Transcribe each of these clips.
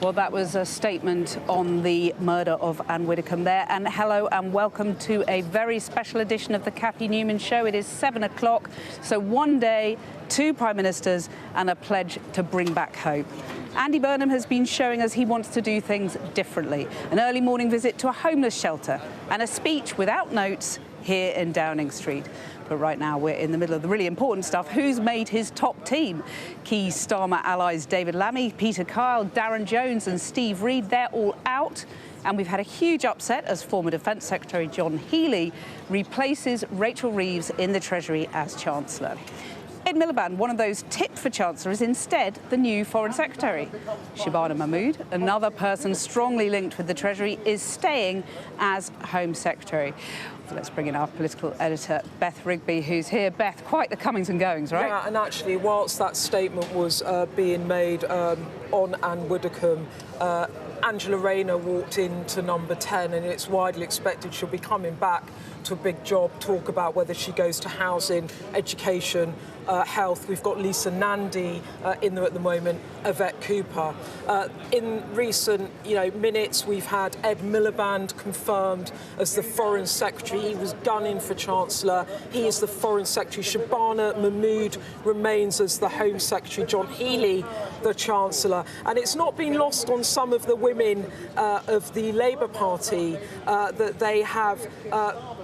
Well, that was a statement on the murder of Anne Widdecombe there. And hello and welcome to a very special edition of the Cathy Newman Show. It is 7 o'clock, so one day, two prime ministers and a pledge to bring back hope. Andy Burnham has been showing us he wants to do things differently. An early morning visit to a homeless shelter and a speech without notes here in Downing Street. But right now we're in the middle of the really important stuff. Who's made his top team? Key Starmer allies David Lammy, Peter Kyle, Darren Jones and Steve Reid, they're all out. And we've had a huge upset as former Defence Secretary John Healey replaces Rachel Reeves in the Treasury as Chancellor. Ed Miliband, one of those tipped for Chancellor, is instead the new Foreign Secretary. Shabana Mahmood, another person strongly linked with the Treasury, is staying as Home Secretary. So let's bring in our political editor, Beth Rigby, who's here. Beth, quite the comings and goings, right? Yeah, and actually, whilst that statement was being made on Anne Widdecombe, Angela Rayner walked into number 10, and it's widely expected she'll be coming back to a big job, talk about whether she goes to housing, education, health. We've got Lisa Nandy in there at the moment, Yvette Cooper. In recent minutes, we've had Ed Miliband confirmed as the Foreign Secretary. He was gunning for Chancellor. He is the Foreign Secretary. Shabana Mahmood remains as the Home Secretary. John Healey, the Chancellor. And it's not been lost on some of the women of the Labour Party that they have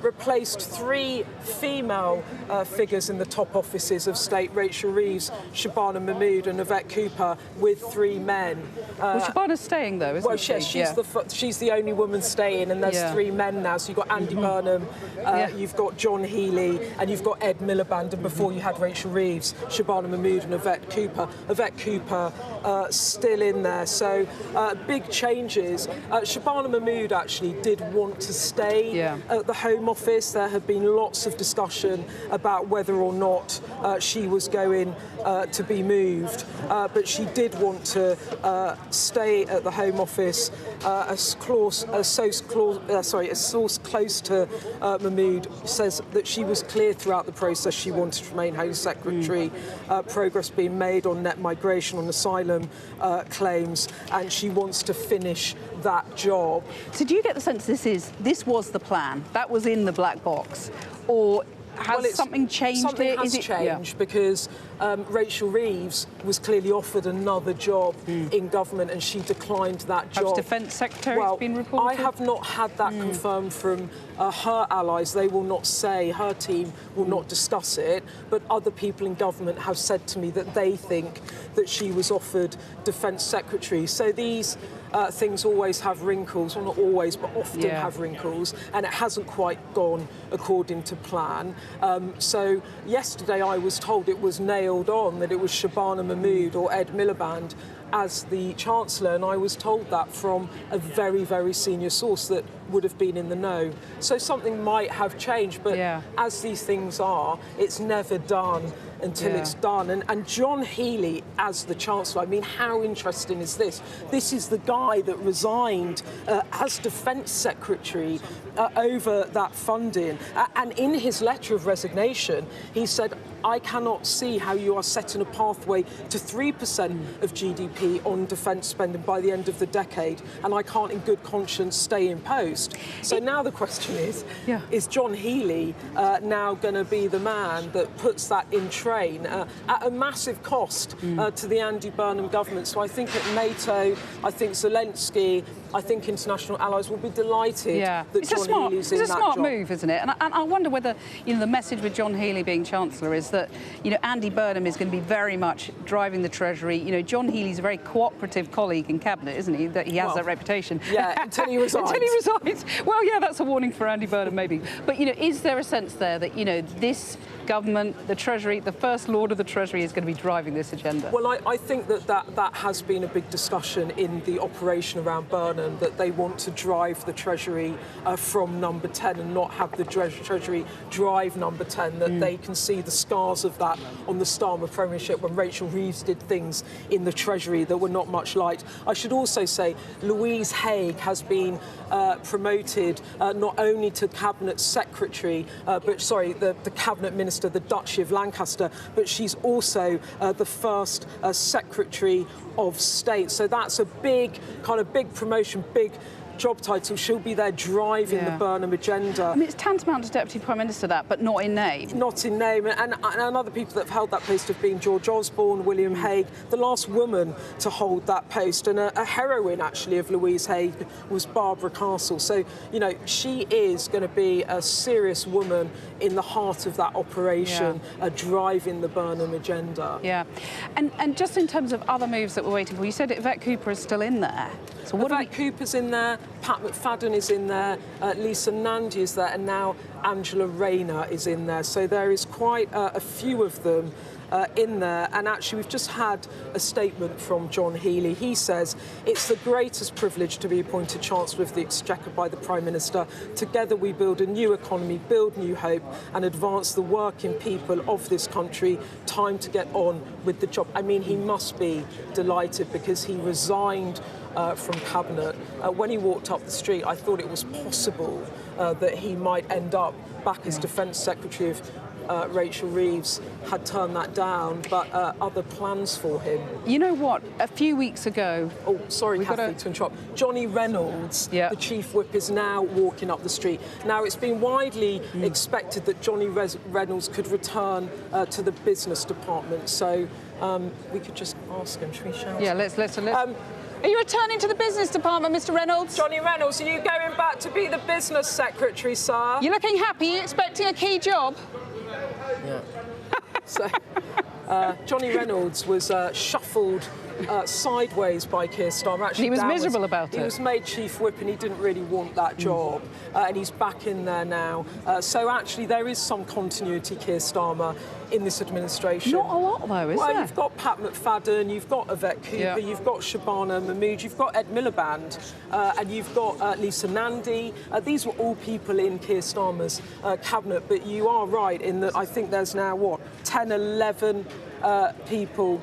replaced three female figures in the top offices of state, Rachel Reeves, Shabana Mahmood and Yvette Cooper, with three men. Well, Shabana's staying, though, isn't she? She's the only woman staying, and there's three men now. So you've got Andy Burnham, you've got John Healey, and you've got Ed Miliband, and before you had Rachel Reeves, Shabana Mahmood and Yvette Cooper. Yvette Cooper still in there, so big changes. Shabana Mahmood actually did want to stay at the Home Office. There have been lots of discussion about whether or not she was going to be moved, but she did want to stay at the Home Office. A source close to Mahmood says that she was clear throughout the process she wanted to remain Home Secretary. Progress being made on net migration, on asylum claims, and she wants to finish that job. So do you get the sense this was the plan? That was in the black box? Or has something changed? Something has changed because Rachel Reeves was clearly offered another job in government and she declined that job. Defence Secretary has been reported? I have not had that confirmed from her allies. They will not say, her team will not discuss it, but other people in government have said to me that they think that she was offered Defence Secretary. So these things always have wrinkles, well not always, but often have wrinkles, and it hasn't quite gone according to plan. So yesterday I was told it was nailed on, that it was Shabana Mahmood or Ed Miliband as the Chancellor, and I was told that from a very, very senior source that would have been in the know. So something might have changed, but as these things are, it's never done until it's done. And John Healey as the Chancellor, I mean, how interesting is this? This is the guy that resigned as Defence Secretary over that funding. And in his letter of resignation, he said, I cannot see how you are setting a pathway to 3% of GDP on defence spending by the end of the decade, and I can't in good conscience stay in post. So now the question is John Healey now going to be the man that puts that in train at a massive cost to the Andy Burnham government? So I think at NATO, I think Zelensky, I think international allies will be delighted that John Healey's in that job. It's a smart move, isn't it? And I wonder whether, the message with John Healey being Chancellor is that, Andy Burnham is going to be very much driving the Treasury. John Healey's a very cooperative colleague in Cabinet, isn't he? That he has that reputation. Yeah, until he resigns. Until he resigns. Well, yeah, that's a warning for Andy Burnham, maybe. But, is there a sense there that, this government, the Treasury, the First Lord of the Treasury is going to be driving this agenda? Well, I think that has been a big discussion in the operation around Burnham, that they want to drive the Treasury from number 10 and not have the Treasury drive number 10, that they can see the scars of that on the Starmer premiership when Rachel Reeves did things in the Treasury that were not much liked. I should also say Louise Haigh has been promoted not only to Cabinet Secretary, but, sorry, the Cabinet Minister Lancaster, the Duchy of Lancaster, but she's also the first Secretary of State. So that's a big promotion, big job title. She'll be there driving the Burnham agenda. I mean, it's tantamount to Deputy Prime Minister, that, but not in name. Not in name. And other people that have held that post have been George Osborne, William Haigh, the last woman to hold that post. And a heroine, actually, of Louise Haigh was Barbara Castle. So, you know, she is going to be a serious woman in the heart of that operation, driving the Burnham agenda. Yeah. And just in terms of other moves that we're waiting for, you said Yvette Cooper is still in there. So what Yvette Cooper's in there, Pat McFadden is in there, Lisa Nandy is there, and now Angela Rayner is in there. So there is quite a few of them in there. And actually, we've just had a statement from John Healey. He says, "It's the greatest privilege to be appointed Chancellor of the Exchequer by the Prime Minister. Together we build a new economy, build new hope and advance the working people of this country. Time to get on with the job." I mean, he must be delighted because he resigned from Cabinet. When he walked up the street, I thought it was possible that he might end up back as Defence Secretary if Rachel Reeves had turned that down, but other plans for him. You know what? A few weeks ago... Oh, sorry, Cathy, to interrupt. Johnny Reynolds, the Chief Whip, is now walking up the street. Now, it's been widely expected that Johnny Reynolds could return to the business department, so we could just ask him. Should we shout? Yeah, let's are you returning to the business department, Mr. Reynolds? Johnny Reynolds, are you going back to be the business secretary, sir? You're looking happy. You expecting a key job? Yeah. So, Johnny Reynolds was shuffled sideways by Keir Starmer. Actually, he was miserable about it. He was made Chief Whip and he didn't really want that job. And he's back in there now. So actually, there is some continuity, Keir Starmer, in this administration. Not a lot, though, is there? Well, you've got Pat McFadden, you've got Yvette Cooper, you've got Shabana, Mahmood, you've got Ed Miliband, and you've got Lisa Nandy. These were all people in Keir Starmer's cabinet, but you are right in that I think there's now, what, 10, 11 people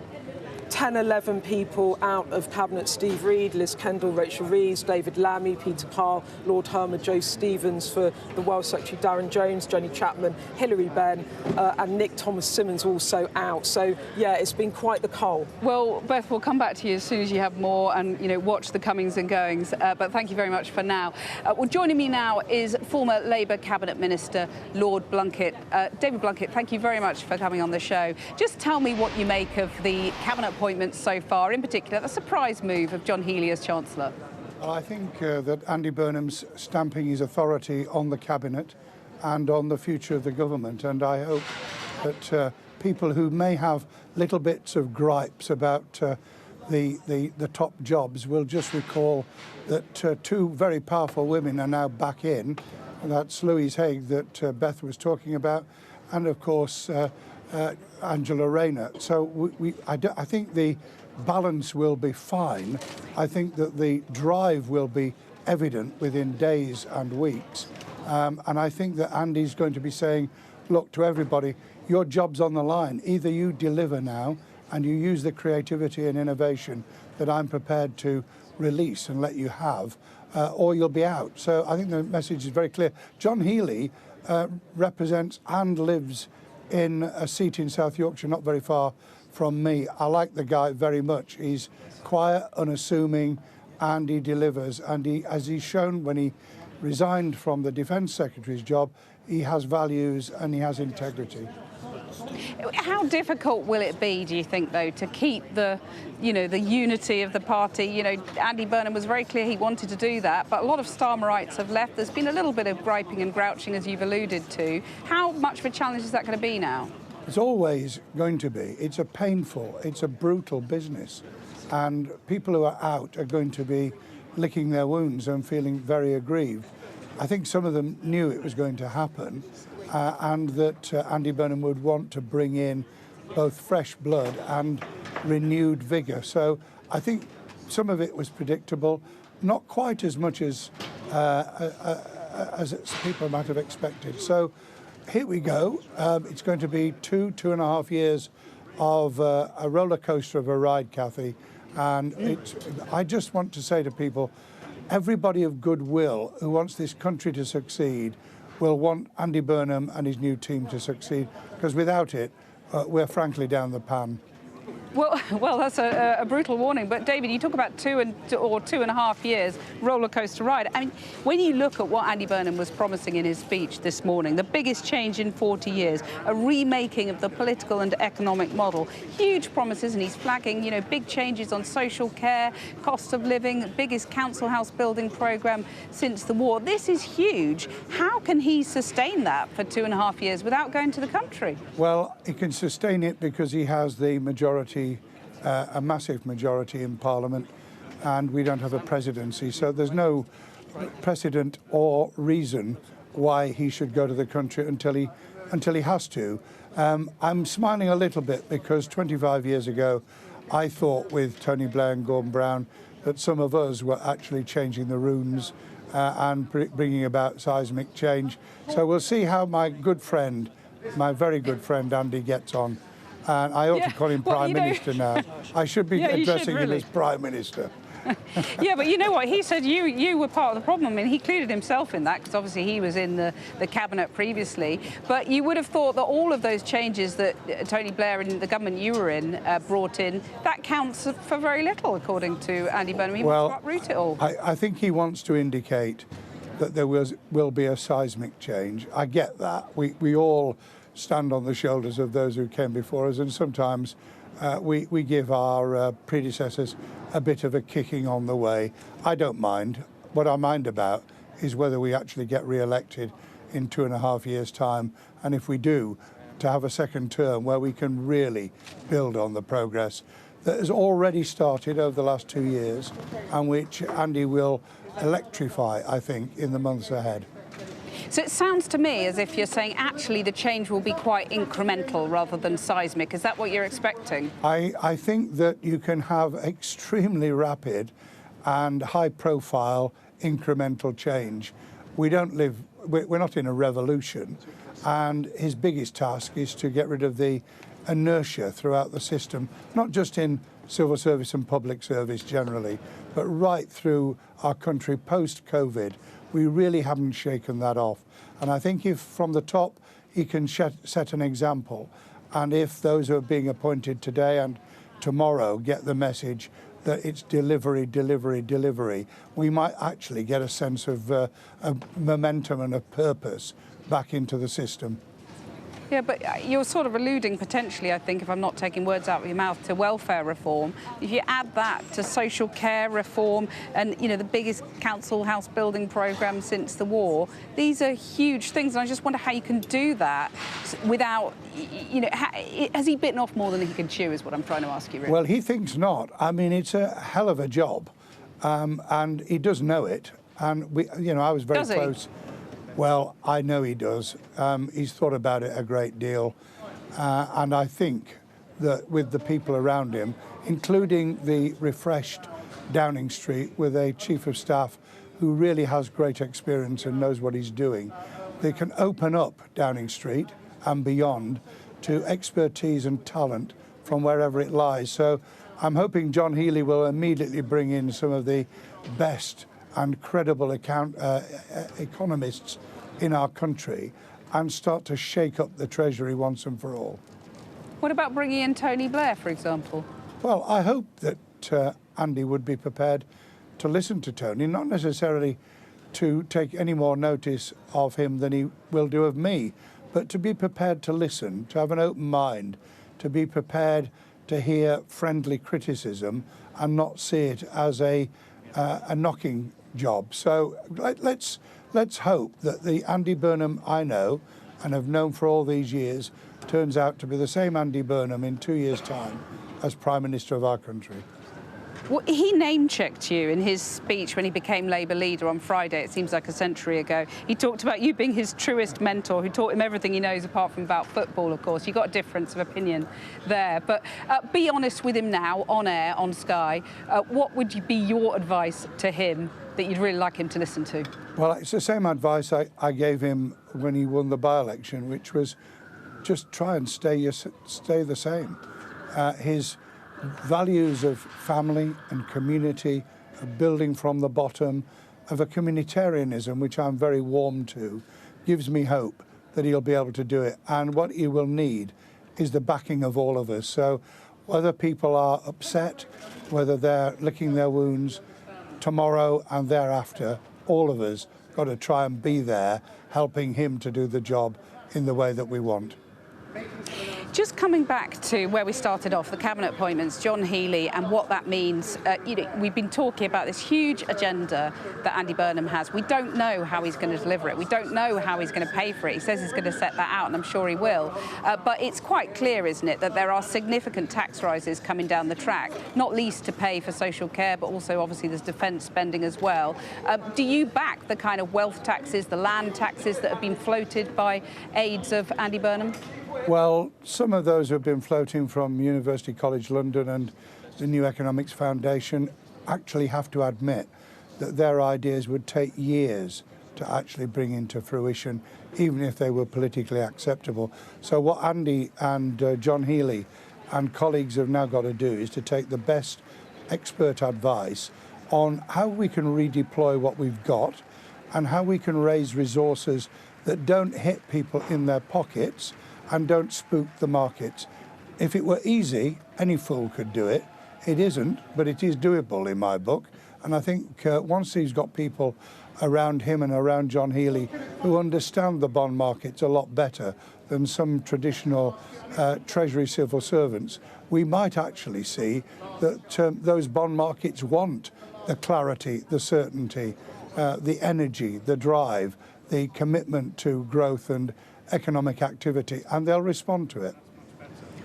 10, 11 people out of Cabinet: Steve Reid, Liz Kendall, Rachel Reeves, David Lammy, Peter Carr, Lord Hermer, Joe Stevens. For the Welsh Secretary, Darren Jones, Jenny Chapman, Hilary Benn, and Nick Thomas-Symonds also out. So, yeah, it's been quite the cull. Well, Beth, we'll come back to you as soon as you have more and, you know, watch the comings and goings. But thank you very much for now. Well, joining me now is former Labour Cabinet Minister Lord Blunkett. David Blunkett, thank you very much for coming on the show. Just tell me what you make of the Cabinet appointments so far, in particular the surprise move of John Healey as Chancellor. Well, I think that Andy Burnham's stamping his authority on the Cabinet and on the future of the government, and I hope that people who may have little bits of gripes about the top jobs will just recall that two very powerful women are now back in. That's Louise Haigh that Beth was talking about, and of course Angela Rayner. So I think the balance will be fine. I think that the drive will be evident within days and weeks. And I think that Andy's going to be saying, look, to everybody, your job's on the line. Either you deliver now and you use the creativity and innovation that I'm prepared to release and let you have, or you'll be out. So I think the message is very clear. John Healey represents and lives in a seat in South Yorkshire, not very far from me. I like the guy very much. He's quiet, unassuming, and he delivers. And he, as he's shown when he resigned from the Defence Secretary's job, he has values and he has integrity. How difficult will it be, do you think, though, to keep the, you know, the unity of the party? You know, Andy Burnham was very clear he wanted to do that, but a lot of Starmerites have left. There's been a little bit of griping and grouching, as you've alluded to. How much of a challenge is that going to be now? It's always going to be. It's a painful, it's a brutal business. And people who are out are going to be licking their wounds and feeling very aggrieved. I think some of them knew it was going to happen. And that Andy Burnham would want to bring in both fresh blood and renewed vigour. So I think some of it was predictable, not quite as much as people might have expected. So here we go. It's going to be 2.5 years of a roller coaster of a ride, Cathy. And I just want to say to people, everybody of goodwill who wants this country to succeed will want Andy Burnham and his new team to succeed, because without it, we're frankly down the pan. Well, that's a brutal warning. But David, you talk about 2.5 years roller coaster ride. I mean, when you look at what Andy Burnham was promising in his speech this morning, the biggest change in 40 years, a remaking of the political and economic model, huge promises, and he's flagging, you know, big changes on social care, cost of living, biggest council house building programme since the war. This is huge. How can he sustain that for 2.5 years without going to the country? Well, he can sustain it because he has the majority, a massive majority in Parliament, and we don't have a presidency, so there's no precedent or reason why he should go to the country until he has to. I'm smiling a little bit because 25 years ago I thought with Tony Blair and Gordon Brown that some of us were actually changing the runes and bringing about seismic change. So we'll see how my good friend, my very good friend Andy gets on. And I ought to call him Prime Minister now. I should be addressing him as Prime Minister. Yeah, but you know what? He said you were part of the problem. I mean, he included himself in that because obviously he was in the cabinet previously. But you would have thought that all of those changes that Tony Blair and the government you were in brought in, that counts for very little, according to Andy Burnham. He wants to uproot it all. I think he wants to indicate that there will be a seismic change. I get that. We all stand on the shoulders of those who came before us, and sometimes we give our predecessors a bit of a kicking on the way. I don't mind. What I mind about is whether we actually get re-elected in 2.5 years' time, and if we do, to have a second term where we can really build on the progress that has already started over the last 2 years, and which Andy will electrify, I think, in the months ahead. So it sounds to me as if you're saying actually the change will be quite incremental rather than seismic. Is that what you're expecting? I think that you can have extremely rapid and high-profile incremental change. We're not in a revolution, and his biggest task is to get rid of the inertia throughout the system, not just in civil service and public service generally, but right through our country post-COVID. We really haven't shaken that off. And I think if from the top he can set an example, and if those who are being appointed today and tomorrow get the message that it's delivery, delivery, delivery, we might actually get a sense of momentum and a purpose back into the system. Yeah, but you're sort of alluding potentially, I think, if I'm not taking words out of your mouth, to welfare reform. If you add that to social care reform and, you know, the biggest council house building programme since the war, these are huge things. And I just wonder how you can do that without, you know, has he bitten off more than he can chew is what I'm trying to ask you, really. Well, he thinks not. I mean, it's a hell of a job, and he does know it. And, I was very close. Well, I know he does. He's thought about it a great deal. And I think that with the people around him, including the refreshed Downing Street with a chief of staff who really has great experience and knows what he's doing, they can open up Downing Street and beyond to expertise and talent from wherever it lies. So I'm hoping John Healey will immediately bring in some of the best and credible economists in our country and start to shake up the Treasury once and for all. What about bringing in Tony Blair, for example? Well, I hope that Andy would be prepared to listen to Tony, not necessarily to take any more notice of him than he will do of me, but to be prepared to listen, to have an open mind, to be prepared to hear friendly criticism and not see it as a knocking job. So let's hope that the Andy Burnham I know and have known for all these years turns out to be the same Andy Burnham in 2 years' time as Prime Minister of our country. Well, he name-checked you in his speech when he became Labour leader on Friday. It seems like a century ago. He talked about you being his truest mentor, who taught him everything he knows apart from about football, of course. You got a difference of opinion there. But be honest with him now, on air, on Sky. What would be your advice to him that you'd really like him to listen to? Well, it's the same advice I gave him when he won the by-election, which was just try and stay the same. His values of family and community, of building from the bottom, of a communitarianism, which I'm very warm to, gives me hope that he'll be able to do it. And what he will need is the backing of all of us. So whether people are upset, whether they're licking their wounds tomorrow and thereafter, all of us got to try and be there helping him to do the job in the way that we want. Just coming back to where we started off, the cabinet appointments, John Healey, and what that means. We've been talking about this huge agenda that Andy Burnham has. We don't know how he's going to deliver it. We don't know how he's going to pay for it. He says he's going to set that out, and I'm sure he will. But it's quite clear, isn't it, that there are significant tax rises coming down the track, not least to pay for social care, but also obviously there's defence spending as well. Do you back the kind of wealth taxes, the land taxes that have been floated by aides of Andy Burnham? Well, some of those have been floating from University College London and the New Economics Foundation actually have to admit that their ideas would take years to actually bring into fruition, even if they were politically acceptable. So what Andy and John Healey and colleagues have now got to do is to take the best expert advice on how we can redeploy what we've got and how we can raise resources that don't hit people in their pockets and don't spook the markets. If it were easy, any fool could do it. It isn't, but it is doable in my book. And I think once he's got people around him and around John Healey who understand the bond markets a lot better than some traditional Treasury civil servants, we might actually see that those bond markets want the clarity, the certainty, the energy, the drive, the commitment to growth and economic activity, and they'll respond to it.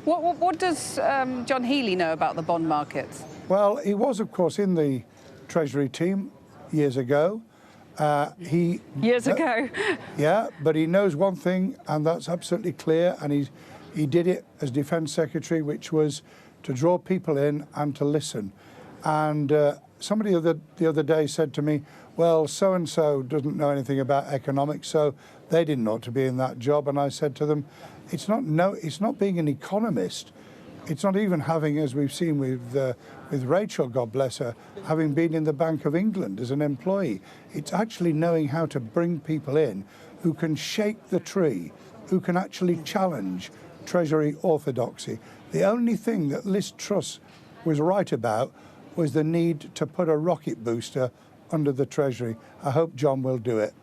What does John Healey know about the bond markets? Well, he was, of course, in the Treasury team years ago. Years ago? Yeah, but he knows one thing, and that's absolutely clear, and he did it as Defence Secretary, which was to draw people in and to listen. And somebody the other day said to me, well, so-and-so doesn't know anything about economics, so they didn't ought to be in that job. And I said to them, it's not being an economist. It's not even having, as we've seen with Rachel, God bless her, having been in the Bank of England as an employee. It's actually knowing how to bring people in who can shake the tree, who can actually challenge Treasury orthodoxy. The only thing that Liz Truss was right about was the need to put a rocket booster under the Treasury. I hope John will do it.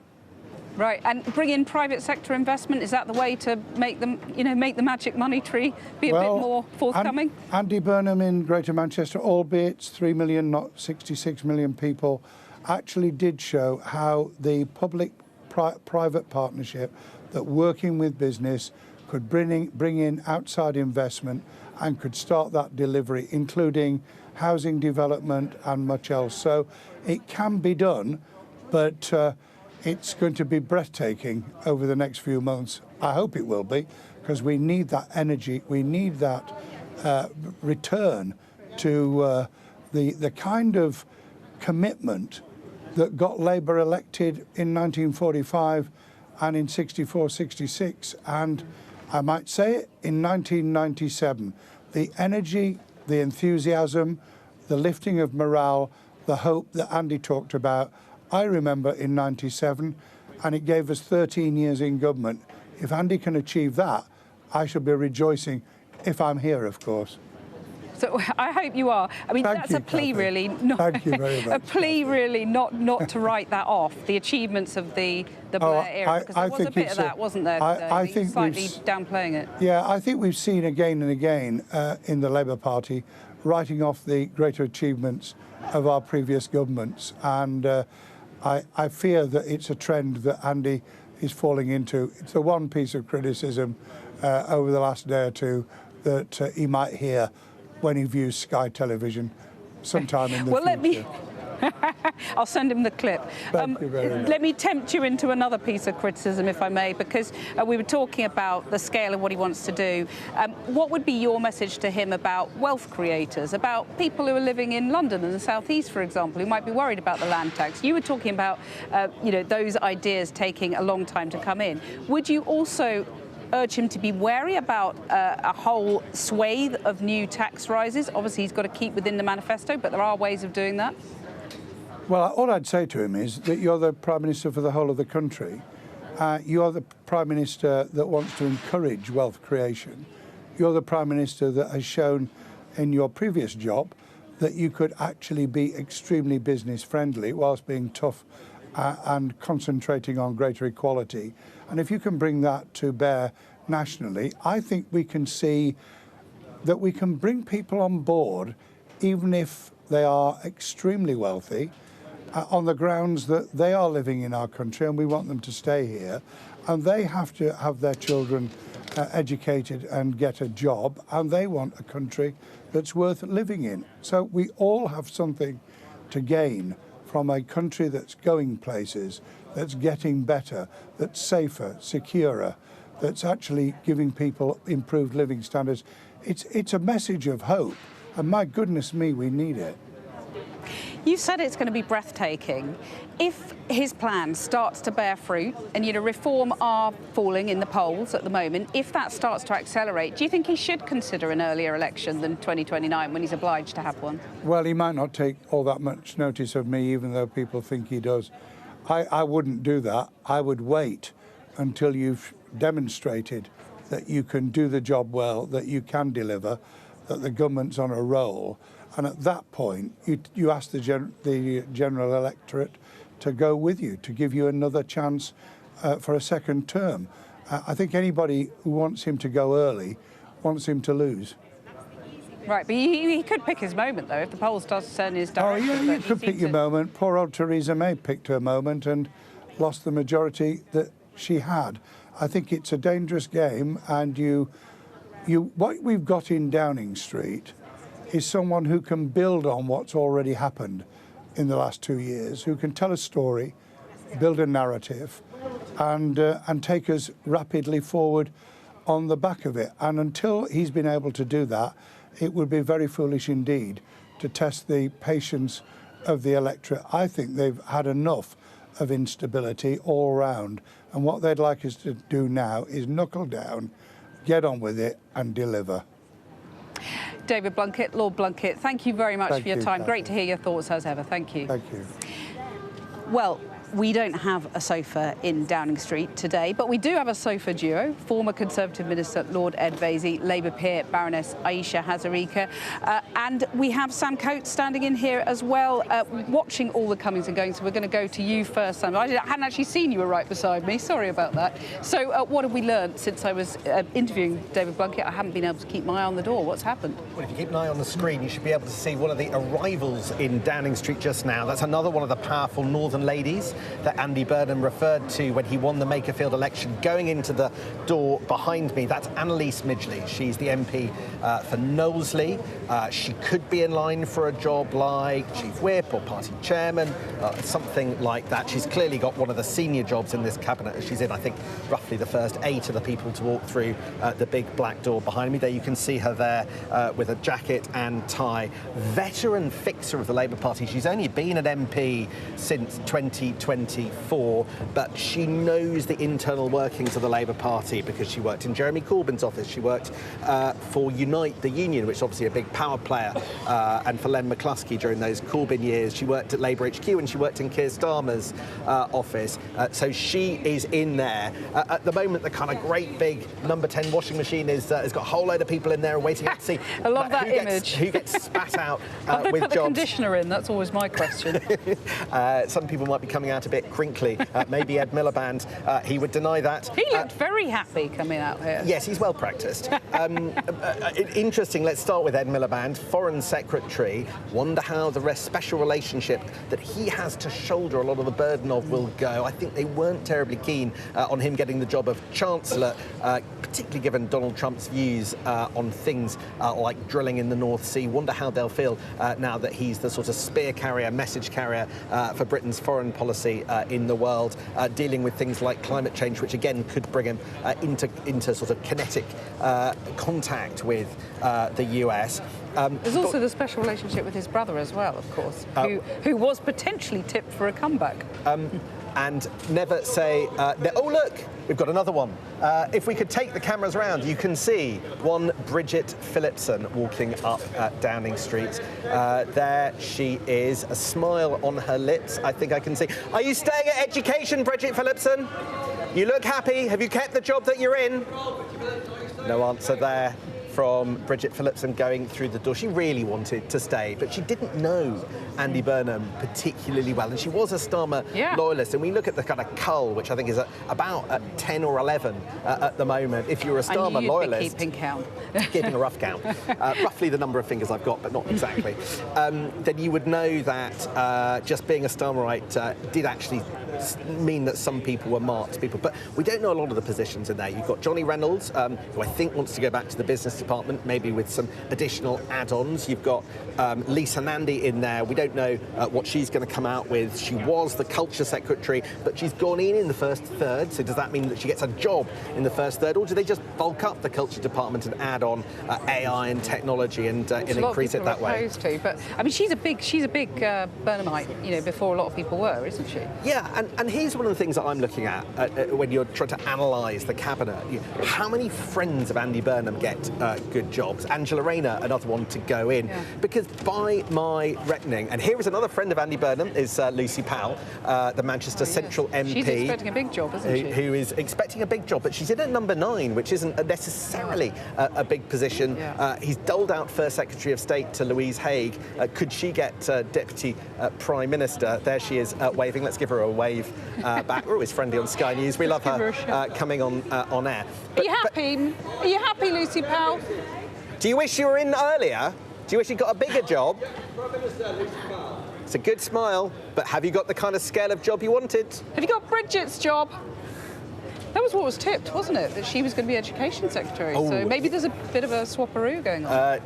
Right, and bring in private sector investment. Is that the way to make them, make the magic money tree be a bit more forthcoming? Andy Burnham in Greater Manchester, albeit 3 million, not 66 million people, actually did show how the public-private partnership that working with business could bring in outside investment and could start that delivery, including housing development and much else. So it can be done, but it's going to be breathtaking over the next few months. I hope it will be, because we need that energy, we need that return to the kind of commitment that got Labour elected in 1945 and in 64, 66, and I might say it, in 1997. The energy, the enthusiasm, the lifting of morale, the hope that Andy talked about, I remember in 97, and it gave us 13 years in government. If Andy can achieve that, I shall be rejoicing, if I'm here, of course. So I hope you are. I mean, Thank that's you, a plea, Cathy. really. Thank you very much. A plea, really, not to write that off. The achievements of the Blair era, because there was a bit of that, wasn't there? I think slightly downplaying it. Yeah, I think we've seen again and again in the Labour Party writing off the greater achievements of our previous governments, and I fear that it's a trend that Andy is falling into. It's the one piece of criticism over the last day or two that he might hear when he views Sky Television sometime in the future. I'll send him the clip. Thank you very much. Let me tempt you into another piece of criticism, if I may, because we were talking about the scale of what he wants to do. What would be your message to him about wealth creators, about people who are living in London and the South East, for example, who might be worried about the land tax? You were talking about, those ideas taking a long time to come in. Would you also urge him to be wary about a whole swathe of new tax rises? Obviously, he's got to keep within the manifesto, but there are ways of doing that. Well, all I'd say to him is that you're the Prime Minister for the whole of the country, You're the Prime Minister that wants to encourage wealth creation. You're the Prime Minister that has shown in your previous job that you could actually be extremely business friendly whilst being tough and concentrating on greater equality. And if you can bring that to bear nationally, I think we can see that we can bring people on board, even if they are extremely wealthy, on the grounds that they are living in our country and we want them to stay here, and they have to have their children educated and get a job, and they want a country that's worth living in. So we all have something to gain from a country that's going places, that's getting better, that's safer, securer, that's actually giving people improved living standards. It's a message of hope, and my goodness me, we need it. You've said it's going to be breathtaking. If his plan starts to bear fruit, and reform are falling in the polls at the moment, if that starts to accelerate, do you think he should consider an earlier election than 2029 when he's obliged to have one? Well, he might not take all that much notice of me, even though people think he does. I wouldn't do that. I would wait until you've demonstrated that you can do the job well, that you can deliver, that the government's on a roll. And at that point, you ask the general electorate to go with you, to give you another chance for a second term. I think anybody who wants him to go early wants him to lose. Right, but he could pick his moment, though, if the polls does turn his direction. Oh, yeah, you could pick your moment. Poor old Theresa May picked her moment and lost the majority that she had. I think it's a dangerous game, and what we've got in Downing Street is someone who can build on what's already happened in the last 2 years, who can tell a story, build a narrative, and take us rapidly forward on the back of it. And until he's been able to do that, it would be very foolish indeed to test the patience of the electorate. I think they've had enough of instability all round, and what they'd like us to do now is knuckle down, get on with it, and deliver. David Blunkett, Lord Blunkett, thank you very much for your time. Cathy. Great to hear your thoughts as ever. Thank you. Thank you. Well, we don't have a sofa in Downing Street today, but we do have a sofa duo, former Conservative Minister Lord Ed Vaizey, Labour peer Baroness Ayesha Hazarika, and we have Sam Coates standing in here as well, watching all the comings and goings. So we're going to go to you first, Sam. I hadn't actually seen you were right beside me. Sorry about that. So what have we learned since I was interviewing David Blunkett? I haven't been able to keep my eye on the door. What's happened? Well, if you keep an eye on the screen, you should be able to see one of the arrivals in Downing Street just now. That's another one of the powerful northern ladies that Andy Burnham referred to when he won the Makerfield election. Going into the door behind me, that's Annalise Midgley. She's the MP for Knowsley. She could be in line for a job like Chief Whip or Party Chairman, something like that. She's clearly got one of the senior jobs in this cabinet. She's in, I think, roughly the first 8 of the people to walk through the big black door behind me. There you can see her there with a jacket and tie. Veteran fixer of the Labour Party. She's only been an MP since 2024, but she knows the internal workings of the Labour Party because she worked in Jeremy Corbyn's office. She worked for Unite the Union, which is obviously a big power player, and for Len McCluskey during those Corbyn years. She worked at Labour HQ and she worked in Keir Starmer's office. So she is in there. At the moment, the kind of great big number 10 washing machine has got a whole load of people in there waiting to see I love that image. Who gets spat out Have they with put the jobs. conditioner in? That's always my question. Some people might be coming out a bit crinkly. Maybe Ed Miliband, he would deny that. He looked very happy coming out here. Yes, he's well practiced. Interesting, let's start with Ed Miliband, Foreign Secretary. Wonder how the special relationship that he has to shoulder a lot of the burden of will go. I think they weren't terribly keen on him getting the job of Chancellor, particularly given Donald Trump's views on things like drilling in the North Sea. Wonder how they'll feel now that he's the sort of spear carrier, message carrier for Britain's foreign policy in the world, dealing with things like climate change, which again could bring him into sort of kinetic contact with the US. There's also the special relationship with his brother as well, of course, who was potentially tipped for a comeback. And never say, oh look, we've got another one. If we could take the cameras around, you can see one Bridget Phillipson walking up Downing Street. There she is, a smile on her lips, I think I can see. Are you staying at education, Bridget Phillipson? You look happy. Have you kept the job that you're in? No answer there from Bridget Phillipson going through the door. She really wanted to stay, but she didn't know Andy Burnham particularly well, and she was a Starmer loyalist. And we look at the kind of cull, which I think is about 10 or 11 at the moment. If you're a Starmer loyalist, keeping count, keeping a rough count, roughly the number of fingers I've got, but not exactly, then you would know that just being a Starmerite did actually mean that some people were marked people. But we don't know a lot of the positions in there. You've got Johnny Reynolds, who I think wants to go back to the business department, maybe with some additional add-ons. You've got Lisa Nandy in there. We don't know what she's going to come out with. She was the culture secretary, but she's gone in the first third. So does that mean that she gets a job in the first third, or do they just bulk up the culture department and add on AI and technology and increase it that way? To, but I mean, she's a big Burnhamite, you know, before a lot of people were, isn't she? Yeah, and here's one of the things that I'm looking at when you're trying to analyse the cabinet. How many friends of Andy Burnham get good jobs? Angela Rayner, another one to go in. Yeah. Because by my reckoning, and here is another friend of Andy Burnham, is Lucy Powell, the Manchester Central MP. She's expecting a big job, isn't she? Who is expecting a big job, but she's in at number 9, which isn't necessarily a big position. Yeah. He's doled out First Secretary of State to Louise Haigh. Could she get Deputy Prime Minister? There she is waving. Let's give her a wave back. We're always friendly on Sky News. We love her coming on air. Are you happy? Are you happy, Lucy Powell? Do you wish you were in earlier? Do you wish you got a bigger job? It's a good smile, but have you got the kind of scale of job you wanted? Have you got Bridget's job? That was what was tipped, wasn't it? That she was going to be Education Secretary. Oh. So maybe there's a bit of a swapperoo going on.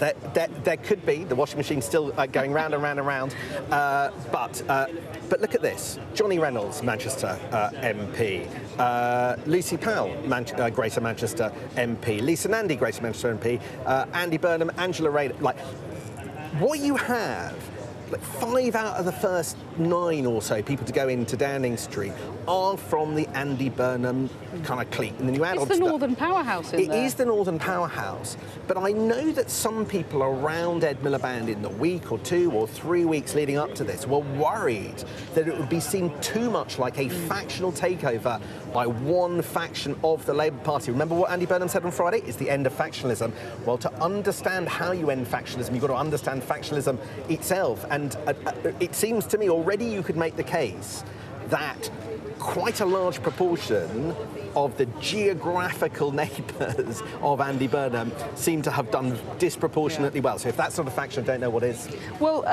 There could be. The washing machine's still going round and round and round. But look at this. Johnny Reynolds, Manchester MP. Lucy Powell, Greater Manchester MP. Lisa Nandy, Greater Manchester MP. Andy Burnham, Angela Rayner. Like, what you have, like 5 out of the first 9 or so people to go into Downing Street are from the Andy Burnham kind of clique. And then you add on to that. It's the Northern Powerhouse in there. It is the Northern Powerhouse. But I know that some people around Ed Miliband in the week or 2 or 3 weeks leading up to this were worried that it would be seen too much like a factional takeover by one faction of the Labour Party. Remember what Andy Burnham said on Friday? It's the end of factionalism. Well, to understand how you end factionalism, you've got to understand factionalism itself. And it seems to me already you could make the case that quite a large proportion of the geographical neighbours of Andy Burnham seem to have done disproportionately well. So if that's not a faction, I don't know what is. Well,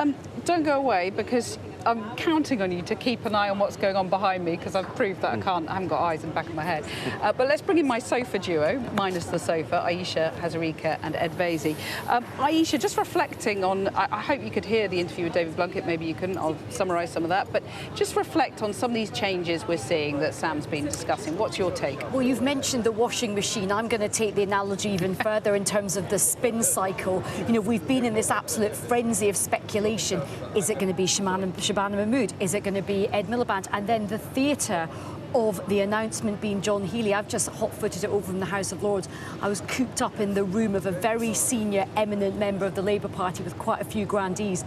don't go away, because I'm counting on you to keep an eye on what's going on behind me, because I've proved that I haven't got eyes in the back of my head. But let's bring in my sofa duo, minus the sofa, Aisha Hazarika and Ed Vaizey. Aisha, just reflecting on, I hope you could hear the interview with David Blunkett, maybe you couldn't, I'll summarise some of that, but just reflect on some of these changes we're seeing that Sam's been discussing. What's your take? Well, you've mentioned the washing machine. I'm going to take the analogy even further in terms of the spin cycle. You know, we've been in this absolute frenzy of speculation. Is it going to be Shabana Mahmood? Is it going to be Ed Miliband? And then the theatre of the announcement being John Healey. I've just hot-footed it over from the House of Lords. I was cooped up in the room of a very senior, eminent member of the Labour Party with quite a few grandees.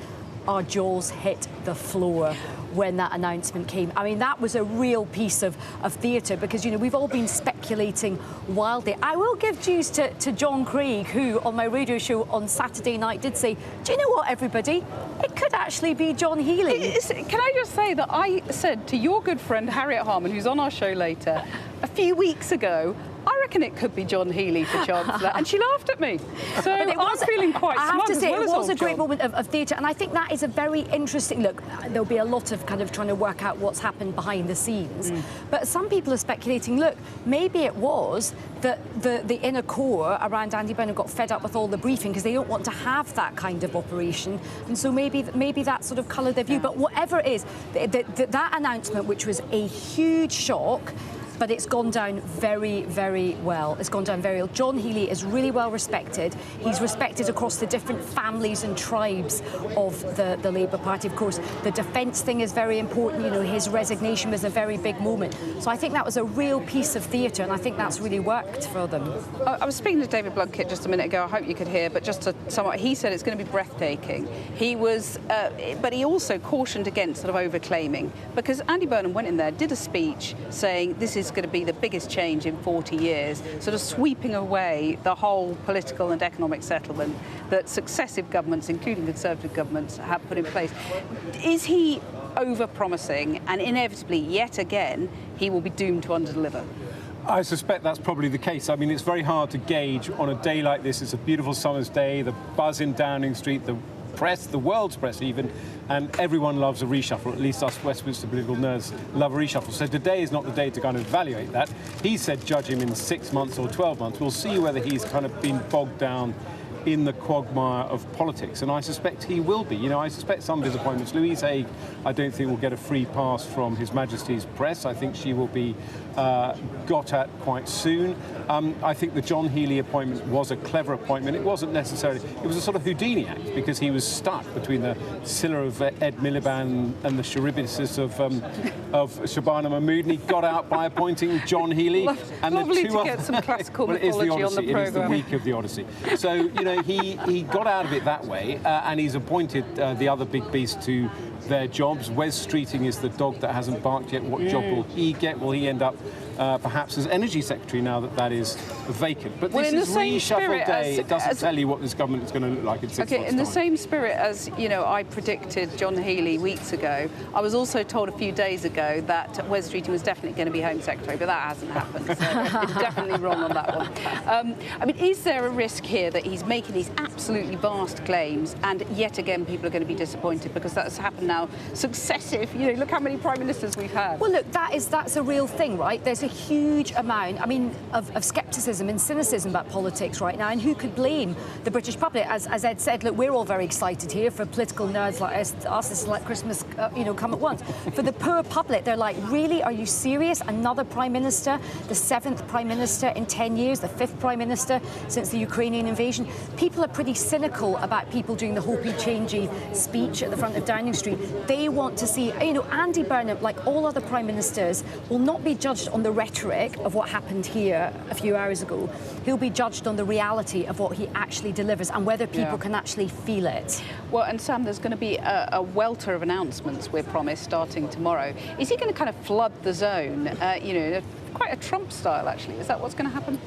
Our jaws hit the floor when that announcement came. I mean, that was a real piece of theatre, because, you know, we've all been speculating wildly. I will give dues to John Craig, who on my radio show on Saturday night did say, do you know what, everybody? It could actually be John Healey. Can I just say that I said to your good friend Harriet Harman, who's on our show later, a few weeks ago, I reckon it could be John Healey for Chancellor, and she laughed at me. So I'm feeling quite smug. I have to say, it was a great moment of theatre, and I think that is a very interesting look. There'll be a lot of kind of trying to work out what's happened behind the scenes, but some people are speculating, look, maybe it was that the inner core around Andy Burnham got fed up with all the briefing because they don't want to have that kind of operation, and so maybe that sort of coloured their view. But whatever it is, that announcement, which was a huge shock, but it's gone down very, very well. It's gone down very well. John Healey is really well respected. He's respected across the different families and tribes of the Labour Party. Of course, the defence thing is very important. You know, his resignation was a very big moment. So I think that was a real piece of theatre, and I think that's really worked for them. I was speaking to David Blunkett just a minute ago. I hope you could hear, but just to sum up, he said it's going to be breathtaking. He was, but he also cautioned against sort of overclaiming, because Andy Burnham went in there, did a speech saying this is going to be the biggest change in 40 years, sort of sweeping away the whole political and economic settlement that successive governments, including Conservative governments, have put in place. Is he over-promising, and inevitably, yet again, he will be doomed to underdeliver? I suspect that's probably the case. I mean, it's very hard to gauge on a day like this. It's a beautiful summer's day, the buzz in Downing Street, the press, the world's press even, and everyone loves a reshuffle. At least us Westminster political nerds love a reshuffle. So today is not the day to kind of evaluate that. He said judge him in 6 months or 12 months. We'll see whether he's kind of been bogged down in the quagmire of politics, and I suspect he will be. You know, I suspect some disappointments. Louise Haigh, I don't think will get a free pass from His Majesty's press. I think she will be got at quite soon. I think the John Healey appointment was a clever appointment. It wasn't necessarily, it was a sort of Houdini act, because he was stuck between the Scylla of Ed Miliband and the Charybdis of Shabana Mahmood, and he got out by appointing John Healey. And lovely to get some classical mythology on the programme. It is the week of the Odyssey. So, you know, he got out of it that way, and he's appointed the other big beasts to their jobs. Wes Streeting is the dog that hasn't barked yet. What job will he get? Will he end up perhaps as Energy Secretary now that that is vacant? But well, this is reshuffle day. It doesn't tell you what this government is going to look like in 6 months' Okay, in the time. same spirit as, you know, I predicted John Healey weeks ago, I was also told a few days ago that Wes Streeting was definitely going to be Home Secretary, but that hasn't happened. So it's definitely wrong on that one. I mean, is there a risk here that he's making these absolutely vast claims, and yet again people are going to be disappointed, because that's happened now successive? You know, look how many prime ministers we've had. Well, look, that's a real thing, right? There's a huge amount, I mean, of scepticism and cynicism about politics right now, and who could blame the British public? As Ed said, look, we're all very excited here. For political nerds like us, this is like Christmas, you know, come at once. For the poor public, they're like, really, are you serious? Another prime minister, the 7th prime minister in 10 years, the 5th prime minister since the Ukrainian invasion. People are pretty cynical about people doing the hopey-changey speech at the front of Downing Street. They want to see, you know, Andy Burnham, like all other prime ministers, will not be judged on the rhetoric of what happened here a few hours ago. He'll be judged on the reality of what he actually delivers and whether people can actually feel it. Well, and Sam, there's going to be a welter of announcements, we're promised, starting tomorrow. Is he going to kind of flood the zone, you know, quite a Trump style, actually? Is that what's going to happen?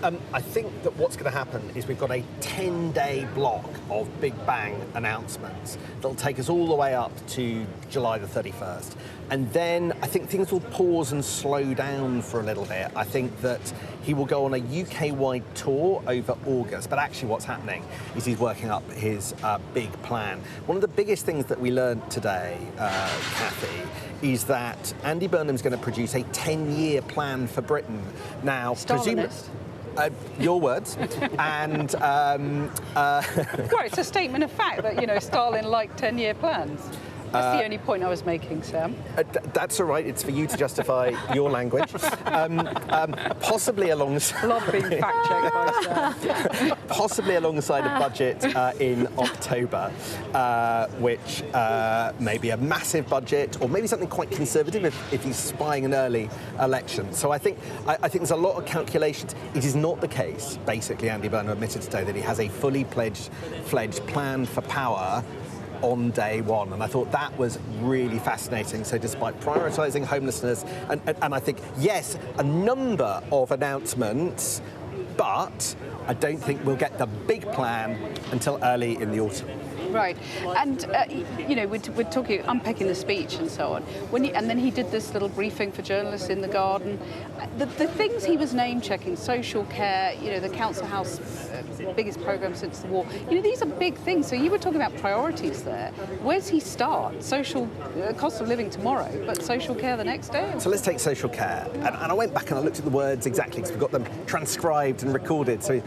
I think that what's going to happen is we've got a 10-day block of big bang announcements that'll take us all the way up to July the 31st. And then I think things will pause and slow down for a little bit. I think that he will go on a UK-wide tour over August. But actually what's happening is he's working up his big plan. One of the biggest things that we learned today, Cathy, is that Andy Burnham's going to produce a 10-year plan for Britain. Now, Stalinist. Your words. And well, it's a statement of fact that, you know, Stalin liked 10-year plans. That's the only point I was making, Sam. That's all right. It's for you to justify your language. Possibly alongside... Love being fact-checked by Sam. Possibly alongside a budget in October, which may be a massive budget, or maybe something quite conservative if he's spying an early election. So I think there's a lot of calculations. It is not the case, basically, Andy Burnham admitted today, that he has a fully fledged plan for power on day one, and I thought that was really fascinating. So despite prioritising homelessness, and I think, yes, a number of announcements, but I don't think we'll get the big plan until early in the autumn. Right, and you know, we're talking, unpicking the speech and so on. And then he did this little briefing for journalists in the garden. The things he was name-checking, social care, you know, the council house, biggest programme since the war. You know, these are big things. So you were talking about priorities there. Where's he start? Social cost of living tomorrow, but social care the next day? So let's take social care. And I went back and I looked at the words exactly, because we've got them transcribed and recorded. So.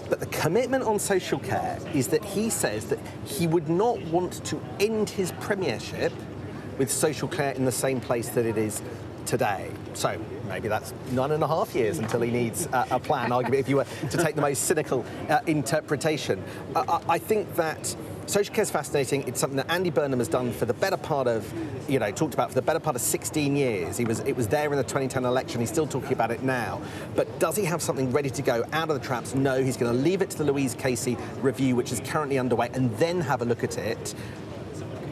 But the commitment on social care is that he says that he would not want to end his premiership with social care in the same place that it is today. So maybe that's 9.5 years until he needs a plan, arguably, if you were to take the most cynical interpretation. I think that social care is fascinating. It's something that Andy Burnham has done for the better part of, you know, talked about for the better part of 16 years. It was there in the 2010 election. He's still talking about it now. But does he have something ready to go out of the traps? No, he's going to leave it to the Louise Haigh review, which is currently underway, and then have a look at it.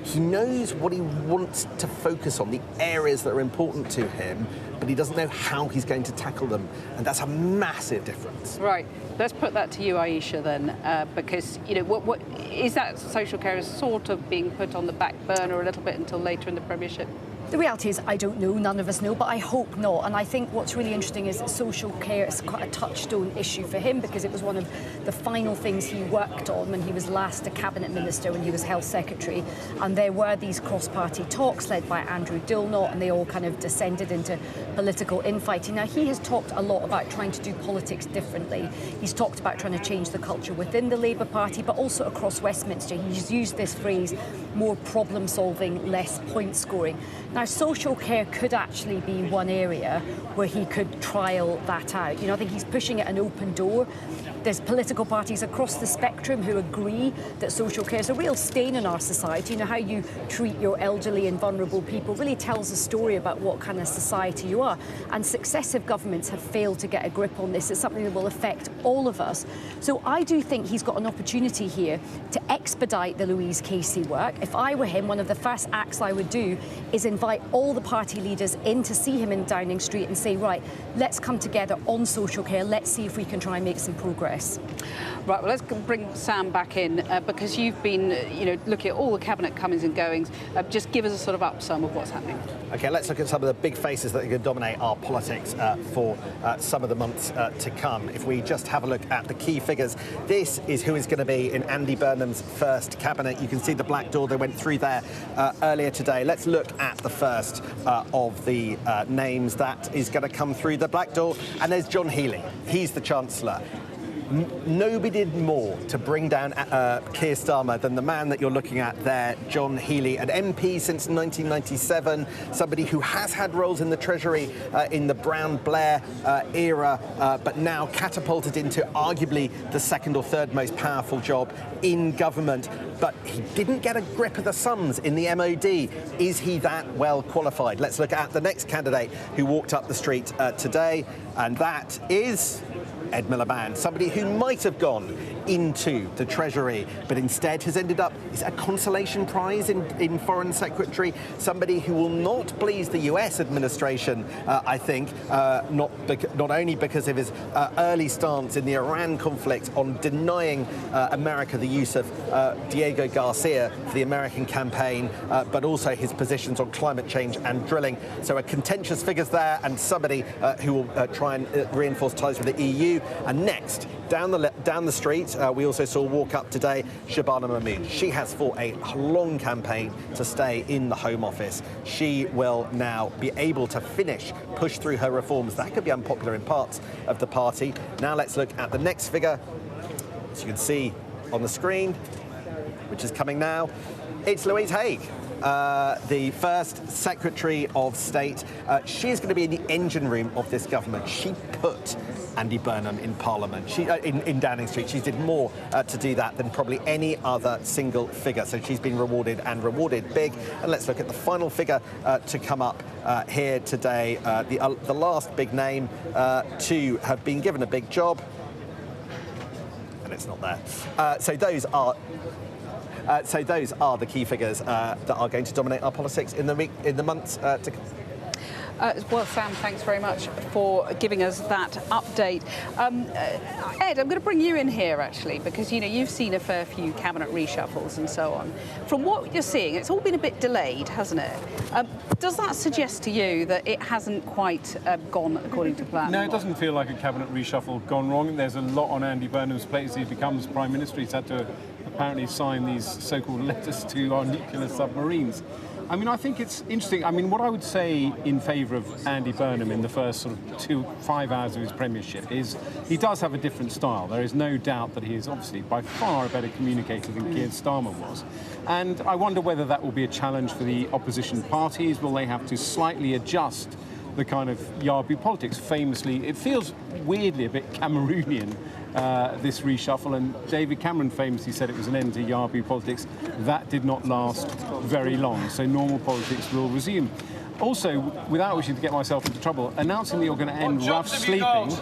He knows what he wants to focus on, the areas that are important to him, but he doesn't know how he's going to tackle them, and that's a massive difference. Right. Let's put that to you, Aisha, then, because, you know, what is that social care is sort of being put on the back burner a little bit until later in the Premiership? The reality is, I don't know, none of us know, but I hope not. And I think what's really interesting is that social care is quite a touchstone issue for him, because it was one of the final things he worked on when he was last a cabinet minister, when he was health secretary. And there were these cross-party talks led by Andrew Dilnot, and they all kind of descended into political infighting. Now, he has talked a lot about trying to do politics differently. He's talked about trying to change the culture within the Labour Party, but also across Westminster. He's used this phrase, more problem-solving, less point-scoring. Now, social care could actually be one area where he could trial that out. You know, I think he's pushing at an open door. There's political parties across the spectrum who agree that social care is a real stain in our society. You know, how you treat your elderly and vulnerable people really tells a story about what kind of society you are. And successive governments have failed to get a grip on this. It's something that will affect all of us. So I do think he's got an opportunity here to expedite the Louise Haigh work. If I were him, one of the first acts I would do is invite all the party leaders in to see him in Downing Street and say, right, let's come together on social care. Let's see if we can try and make some progress. Right, well, let's bring Sam back in, because you've been, you know, looking at all the cabinet comings and goings. Just give us a sort of upsum of what's happening. OK, let's look at some of the big faces that are going to dominate our politics for some of the months to come. If we just have a look at the key figures, this is who is going to be in Andy Burnham's first cabinet. You can see the black door. They went through there earlier today. Let's look at the first of the names that is going to come through the black door. And there's John Healey. He's the Chancellor. Nobody did more to bring down Keir Starmer than the man that you're looking at there, John Healey, an MP since 1997, somebody who has had roles in the Treasury in the Brown-Blair era, but now catapulted into arguably the second or third most powerful job in government. But he didn't get a grip of the sums in the MOD. Is he that well qualified? Let's look at the next candidate who walked up the street today, and that is Ed Miliband, somebody who might have gone into the Treasury, but instead has ended up is a consolation prize in Foreign Secretary, somebody who will not please the US administration, I think, not only because of his early stance in the Iran conflict on denying America the use of Diego Garcia for the American campaign, but also his positions on climate change and drilling. So contentious figures there, and somebody who will try and reinforce ties with the EU. And next, down the street, we also saw walk up today Shabana Mahmood. She has fought a long campaign to stay in the Home Office. She will now be able to push through her reforms that could be unpopular in parts of the party. Now let's look at the next figure. As you can see on the screen, which is coming now, it's Louise Haigh. The first Secretary of State. She is going to be in the engine room of this government. She put Andy Burnham in Parliament, in Downing Street. She did more to do that than probably any other single figure. So she's been rewarded, and rewarded big. And let's look at the final figure to come up here today. The last big name to have been given a big job. And it's not there. So those are the key figures that are going to dominate our politics in the months to come. Well, Sam, thanks very much for giving us that update. Ed, I'm going to bring you in here, actually, because, you know, you've seen a fair few cabinet reshuffles and so on. From what you're seeing, it's all been a bit delayed, hasn't it? Does that suggest to you that it hasn't quite gone according to plan? No, it doesn't feel like a cabinet reshuffle gone wrong. There's a lot on Andy Burnham's plate as he becomes Prime Minister. He's had to apparently sign these so-called letters to our nuclear submarines. I mean, I think it's interesting. I mean, what I would say in favour of Andy Burnham in the first sort of 5 hours of his premiership is he does have a different style. There is no doubt that he is obviously by far a better communicator than Keir Starmer was. And I wonder whether that will be a challenge for the opposition parties. Will they have to slightly adjust the kind of Yarbu politics? Famously, it feels weirdly a bit Cameroonian, this reshuffle, and David Cameron famously said it was an end to Yarbu politics. That did not last very long, so normal politics will resume. Also, without wishing to get myself into trouble, announcing that you're going to end rough sleeping...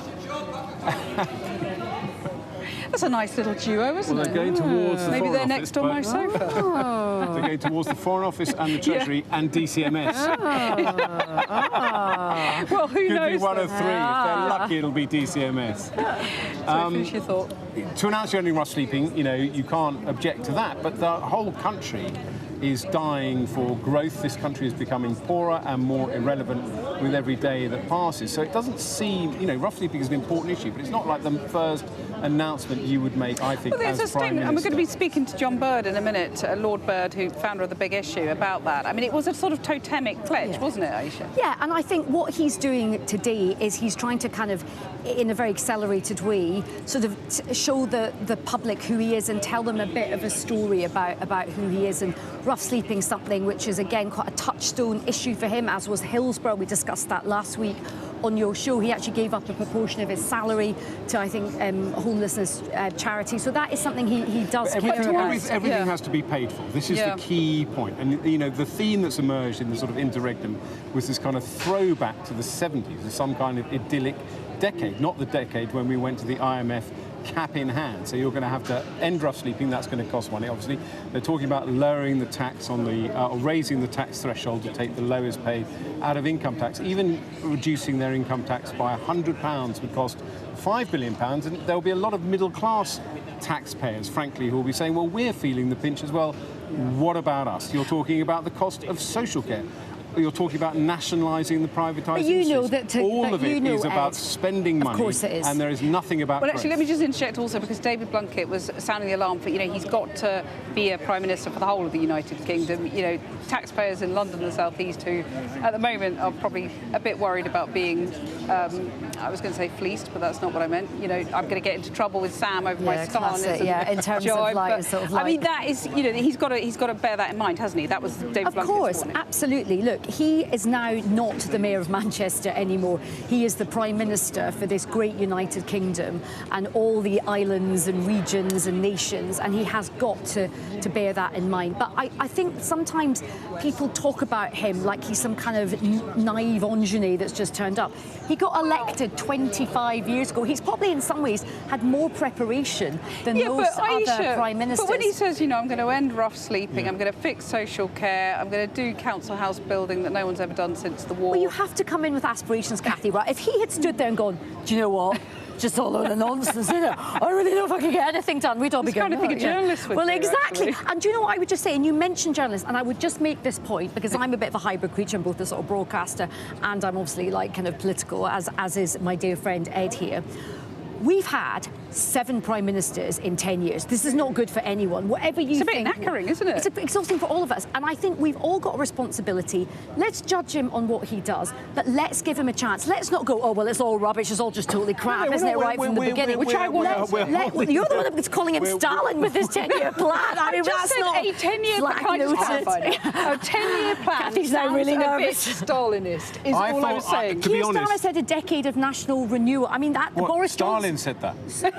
That's a nice little duo, isn't Well, it? they're going towards the Maybe Foreign they're Office, next on my but- sofa. They're going towards the Foreign Office and the Treasury and DCMS. Well, who Could knows? be one then? of three. If they're lucky, it'll be DCMS. So finish your thought. To announce you're ending rough sleeping, you can't object to that. But the whole country is dying for growth. This country is becoming poorer and more irrelevant with every day that passes. So it doesn't seem, rough sleeping is an important issue, but it's not like the first announcement you would make, I think, Well, there's as a Prime statement, and we're Minister. going to be speaking to John Bird in a minute, Lord Bird, who founder of the Big Issue, about that. I mean, it was a sort of totemic pledge, wasn't it, Aisha? Yeah, and I think what he's doing today is he's trying to kind of, in a very accelerated way, sort of show the public who he is and tell them a bit of a story about who he is. And rough sleeping, something which is, again, quite a touchstone issue for him, as was Hillsborough. We discussed that last week on your show. He actually gave up a proportion of his salary to, I think, homelessness charity. So that is something he does care about. Everything has to be paid for. This is the key point. And, the theme that's emerged in the sort of interregnum was this kind of throwback to the 70s, as some kind of idyllic decade, not the decade when we went to the IMF cap in hand. So you're going to have to end rough sleeping. That's going to cost money, obviously. They're talking about lowering the tax on the, or raising the tax threshold to take the lowest paid out of income tax. Even reducing their income tax by £100 would cost £5 billion. And there'll be a lot of middle class taxpayers, frankly, who will be saying, well, we're feeling the pinch as well. What about us? You're talking about the cost of social care. You're talking about nationalising the privatised But you know industries. that all of it is about Ed, spending money. of course it is. And there is nothing about Well, actually, growth. let me just interject also, because David Blunkett was sounding the alarm for, he's got to be a Prime Minister for the whole of the United Kingdom. Taxpayers in London and the South East who, at the moment, are probably a bit worried about being, I was going to say fleeced, but that's not what I meant. I'm going to get into trouble with Sam over my classic, Starness. in terms jibe, of like, but, sort of I mean, like... that is, he's got to bear that in mind, hasn't he? That was David Blunkett's Of course, warning. absolutely. Look, he is now not the Mayor of Manchester anymore. He is the Prime Minister for this great United Kingdom and all the islands and regions and nations, and he has got to bear that in mind. But I think sometimes people talk about him like he's some kind of naive ingenue that's just turned up. He got elected 25 years ago. He's probably in some ways had more preparation than most other Prime Ministers. But when he says, I'm going to end rough sleeping, I'm going to fix social care, I'm going to do council house building that no one's ever done since the war. Well, you have to come in with aspirations, Cathy, right? If he had stood there and gone, do you know what? Just all load of nonsense, isn't it? I really don't know if I can get anything done. We'd all be going, kind of think a journalist would Well, do, exactly. actually. And do you know what I would just say? And you mentioned journalists, and I would just make this point, because I'm a bit of a hybrid creature. I'm both a sort of broadcaster and I'm obviously like kind of political, as is my dear friend Ed here. We've had 7 Prime Ministers in 10 years. This is not good for anyone. Whatever you think... It's a bit knackering, isn't it? It's exhausting for all of us. And I think we've all got a responsibility. Let's judge him on what he does, but let's give him a chance. Let's not go, oh, well, it's all rubbish, it's all just totally crap, isn't it, right from the beginning? Which I want. You're the one that's calling him Stalin with his 10-year plan. I mean, that's not a 10-year plan. A 10-year plan. Cathy's now really nervous. A bit Stalinist, is all I was saying. To be Keir honest... Starmer said a decade of national renewal. I mean, that... Boris Stalin said that?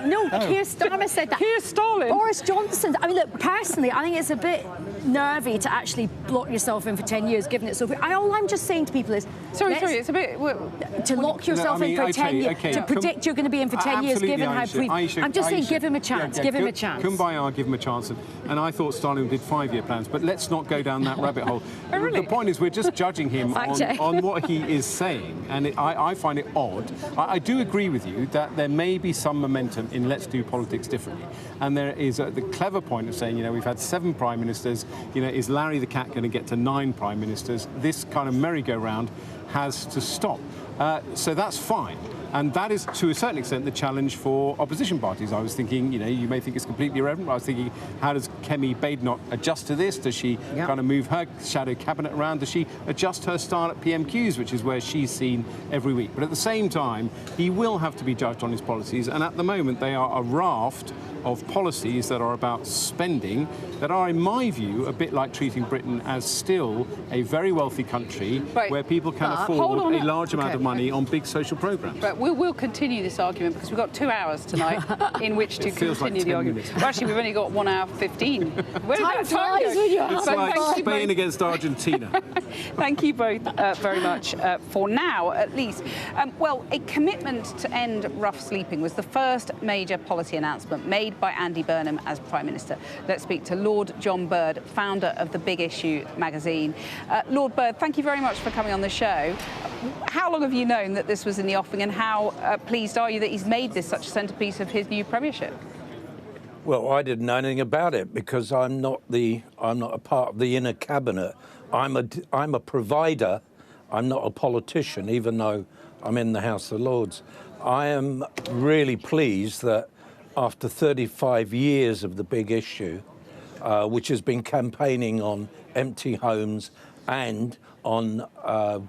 No, Keir Starmer said that. Keir Stalin? Boris Johnson. I mean, look, personally, I think it's a bit nervy to actually block yourself in for 10 years, given it so... All I'm just saying to people is... Sorry, it's a bit... To lock yourself in for 10 years, to predict you're going to be in for 10 years, given how brief... I'm just saying, give him a chance, give him a chance. Kumbaya, give him a chance. And I thought Stalin did 5-year plans, but let's not go down that rabbit hole. Oh, really? The point is, we're just judging him on what he is saying, and I find it odd. I do agree with you that there may be some momentum in let's do politics differently. And there is the clever point of saying, we've had 7 Prime Ministers, is Larry the Cat going to get to 9 Prime Ministers? This kind of merry-go-round has to stop. So that's fine. And that is, to a certain extent, the challenge for opposition parties. I was thinking, you may think it's completely irrelevant, but I was thinking, how does Kemi Badenoch adjust to this? Does she kind of move her shadow cabinet around? Does she adjust her style at PMQs, which is where she's seen every week? But at the same time, he will have to be judged on his policies. And at the moment, they are a raft of policies that are about spending that are, in my view, a bit like treating Britain as still a very wealthy country where people can afford a large amount of money on big social programmes. But we'll continue this argument because we've got 2 hours tonight in which to continue the argument. Well, actually, we've only got 1 hour 15. Where did that time go? It's like Spain against Argentina. Thank you both very much for now, at least. Well, a commitment to end rough sleeping was the first major policy announcement made by Andy Burnham as Prime Minister. Let's speak to Lord John Bird, founder of The Big Issue magazine. Lord Bird, thank you very much for coming on the show. How long have you known that this was in the offing, and how pleased are you that he's made this such a centrepiece of his new premiership? Well, I didn't know anything about it because I'm not a part of the inner cabinet. I'm a provider. I'm not a politician, even though I'm in the House of Lords. I am really pleased that after 35 years of The Big Issue, which has been campaigning on empty homes and on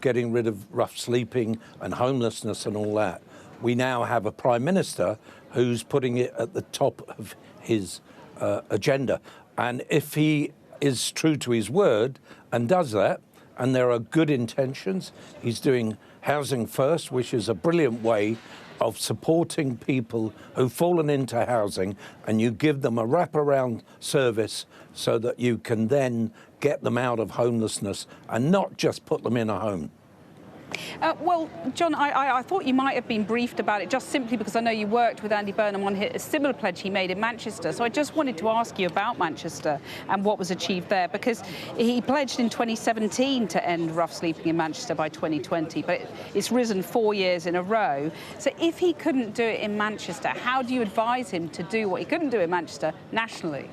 getting rid of rough sleeping and homelessness and all that, we now have a Prime Minister who's putting it at the top of his agenda. And if he is true to his word and does that, and there are good intentions, he's doing Housing First, which is a brilliant way of supporting people who've fallen into housing, and you give them a wraparound service so that you can then get them out of homelessness and not just put them in a home. Well, John, I thought you might have been briefed about it just simply because I know you worked with Andy Burnham on a similar pledge he made in Manchester. So I just wanted to ask you about Manchester and what was achieved there, because he pledged in 2017 to end rough sleeping in Manchester by 2020, but it's risen 4 years in a row. So if he couldn't do it in Manchester, how do you advise him to do what he couldn't do in Manchester nationally?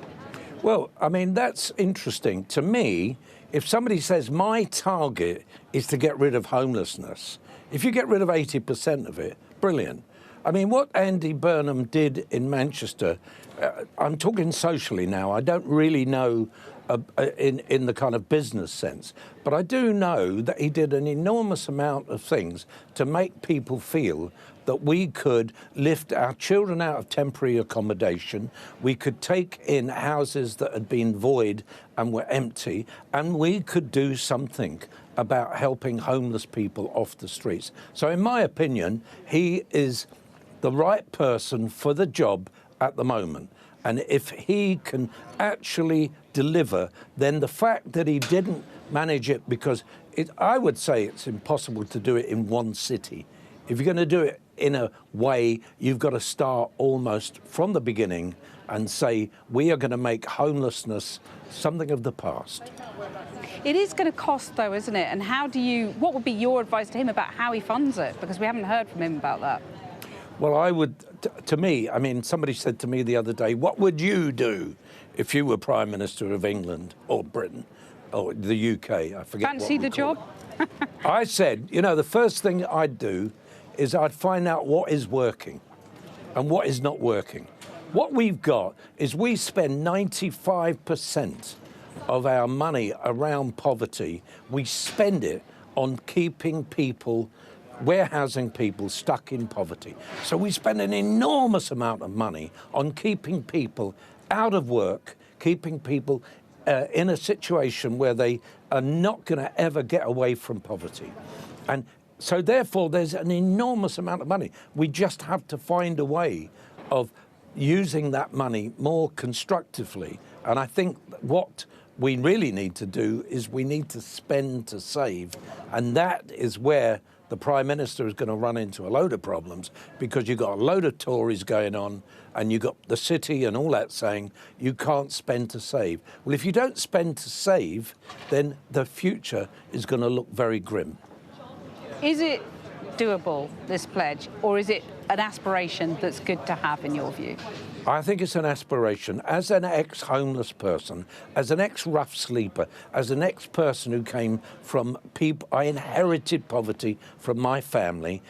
Well, I mean, that's interesting. To me, if somebody says my target is to get rid of homelessness, if you get rid of 80% of it, brilliant. I mean, what Andy Burnham did in Manchester, I'm talking socially now, I don't really know in the kind of business sense, but I do know that he did an enormous amount of things to make people feel that we could lift our children out of temporary accommodation, we could take in houses that had been void and were empty, and we could do something about helping homeless people off the streets. So in my opinion, he is the right person for the job at the moment. And if he can actually deliver, then the fact that he didn't manage it, because I would say it's impossible to do it in one city. If you're going to do it in a way, you've got to start almost from the beginning and say, we are going to make homelessness something of the past. It is going to cost, though, isn't it? And what would be your advice to him about how he funds it? Because we haven't heard from him about that. Well, I would, to me, I mean, somebody said to me the other day, what would you do if you were Prime Minister of England or Britain or the UK? I forget. Fancy the job? I said, you know, the first thing I'd do is I'd find out what is working and what is not working. What we've got is we spend 95% of our money around poverty. We spend it on keeping people, warehousing people stuck in poverty. So we spend an enormous amount of money on keeping people out of work, keeping people in a situation where they are not going to ever get away from poverty. And so therefore there's an enormous amount of money. We just have to find a way of using that money more constructively. And I think what we really need to do is we need to spend to save. And that is where the Prime Minister is going to run into a load of problems, because you've got a load of Tories going on and you've got the city and all that saying you can't spend to save. Well, if you don't spend to save, then the future is going to look very grim. Is it doable, this pledge, or is it an aspiration that's good to have in your view? I think it's an aspiration. As an ex-homeless person, as an ex-rough sleeper, as an ex-person who came from people, I inherited poverty from my family,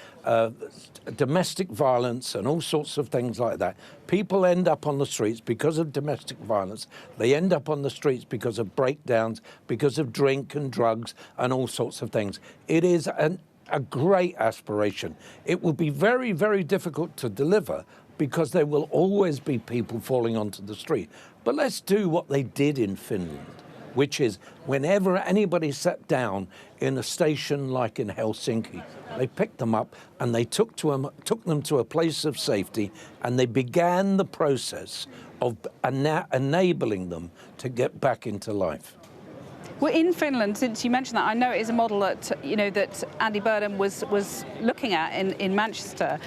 domestic violence and all sorts of things like that. People end up on the streets because of domestic violence. They end up on the streets because of breakdowns, because of drink and drugs and all sorts of things. It is a great aspiration. It will be very, very difficult to deliver, because there will always be people falling onto the street. But let's do what they did in Finland. which is whenever anybody sat down in a station like in Helsinki, they picked them up and they took them to a place of safety, and they began the process of enabling them to get back into life. Well, in Finland, since you mentioned that, I know it is a model that that Andy Burnham was looking at in Manchester.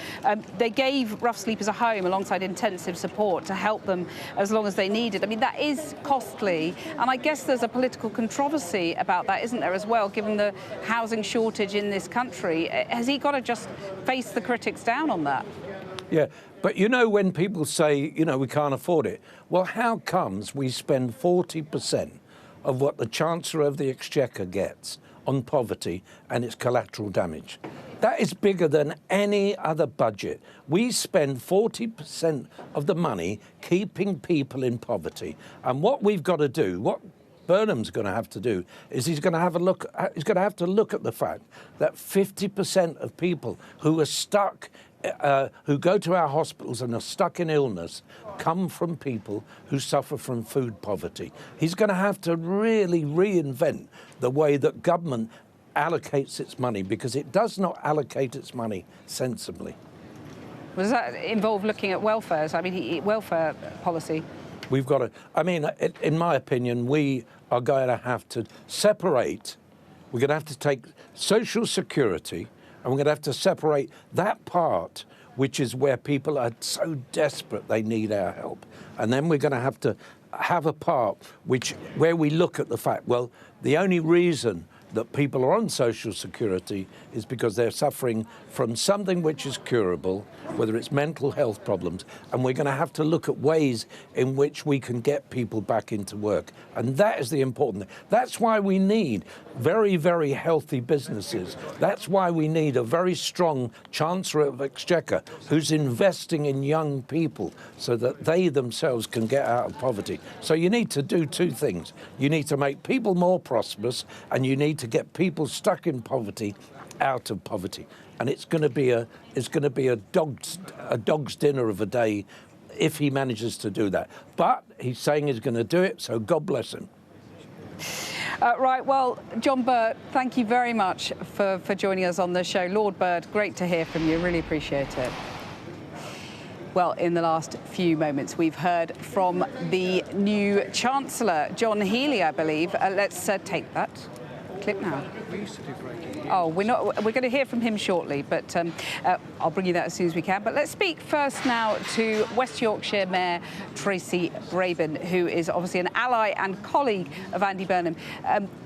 They gave rough sleepers a home alongside intensive support to help them as long as they needed. I mean, that is costly, and I guess there's a political controversy about that, isn't there, as well, given the housing shortage in this country? Has he got to just face the critics down on that? Yeah, but when people say, we can't afford it, well, how comes we spend 40% of what the Chancellor of the Exchequer gets on poverty and its collateral damage? That is bigger than any other budget. We spend 40% of the money keeping people in poverty. And what we've got to do, what Burnham's going to have to do, is he's going to have to look at the fact that 50% of people who are stuck, who go to our hospitals and are stuck in illness, come from people who suffer from food poverty. He's going to have to really reinvent the way that government allocates its money, because it does not allocate its money sensibly. Does that involve looking at welfare? Welfare policy? We've got to, in my opinion, we are going to have to separate. We're going to have to take social security, and we're going to have to separate that part which is where people are so desperate they need our help. And then we're going to have a part where we look at the fact, well, the only reason that people are on social security is because they're suffering from something which is curable, whether it's mental health problems, and we're going to have to look at ways in which we can get people back into work. And that is the important thing. That's why we need very, very healthy businesses. That's why we need a very strong Chancellor of Exchequer who's investing in young people so that they themselves can get out of poverty. So you need to do two things. You need to make people more prosperous, and you need to get people stuck in poverty out of poverty. And it's going to be a dog's dinner of a day if he manages to do that. But he's saying he's going to do it, so God bless him. Right, well, John Birt, thank you very much for joining us on the show. Lord Bird, great to hear from you, really appreciate it. Well, in the last few moments, we've heard from the new Chancellor, John Healey, I believe. Let's take that clip now. Oh, we're going to hear from him shortly, but I'll bring you that as soon as we can. But let's speak first now to West Yorkshire Mayor Tracy Brabin, who is obviously an ally and colleague of Andy Burnham.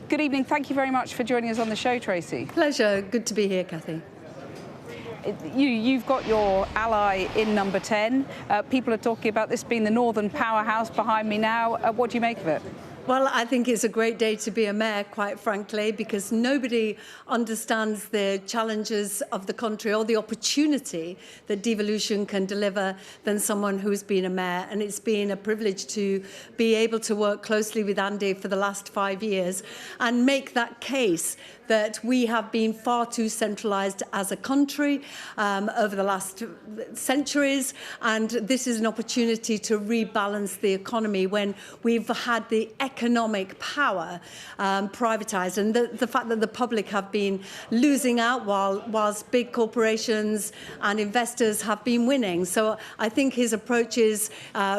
Good evening. Thank you very much for joining us on the show, Tracy. Pleasure. Good to be here, Cathy. You've got your ally in number 10. People are talking about this being the northern powerhouse behind me now. What do you make of it? Well, I think it's a great day to be a mayor, quite frankly, because nobody understands the challenges of the country or the opportunity that devolution can deliver than someone who's been a mayor. And it's been a privilege to be able to work closely with Andy for the last 5 years and make that case that we have been far too centralised as a country over the last centuries, and this is an opportunity to rebalance the economy when we've had the economic power privatised, and the fact that the public have been losing out whilst big corporations and investors have been winning. So I think his approach is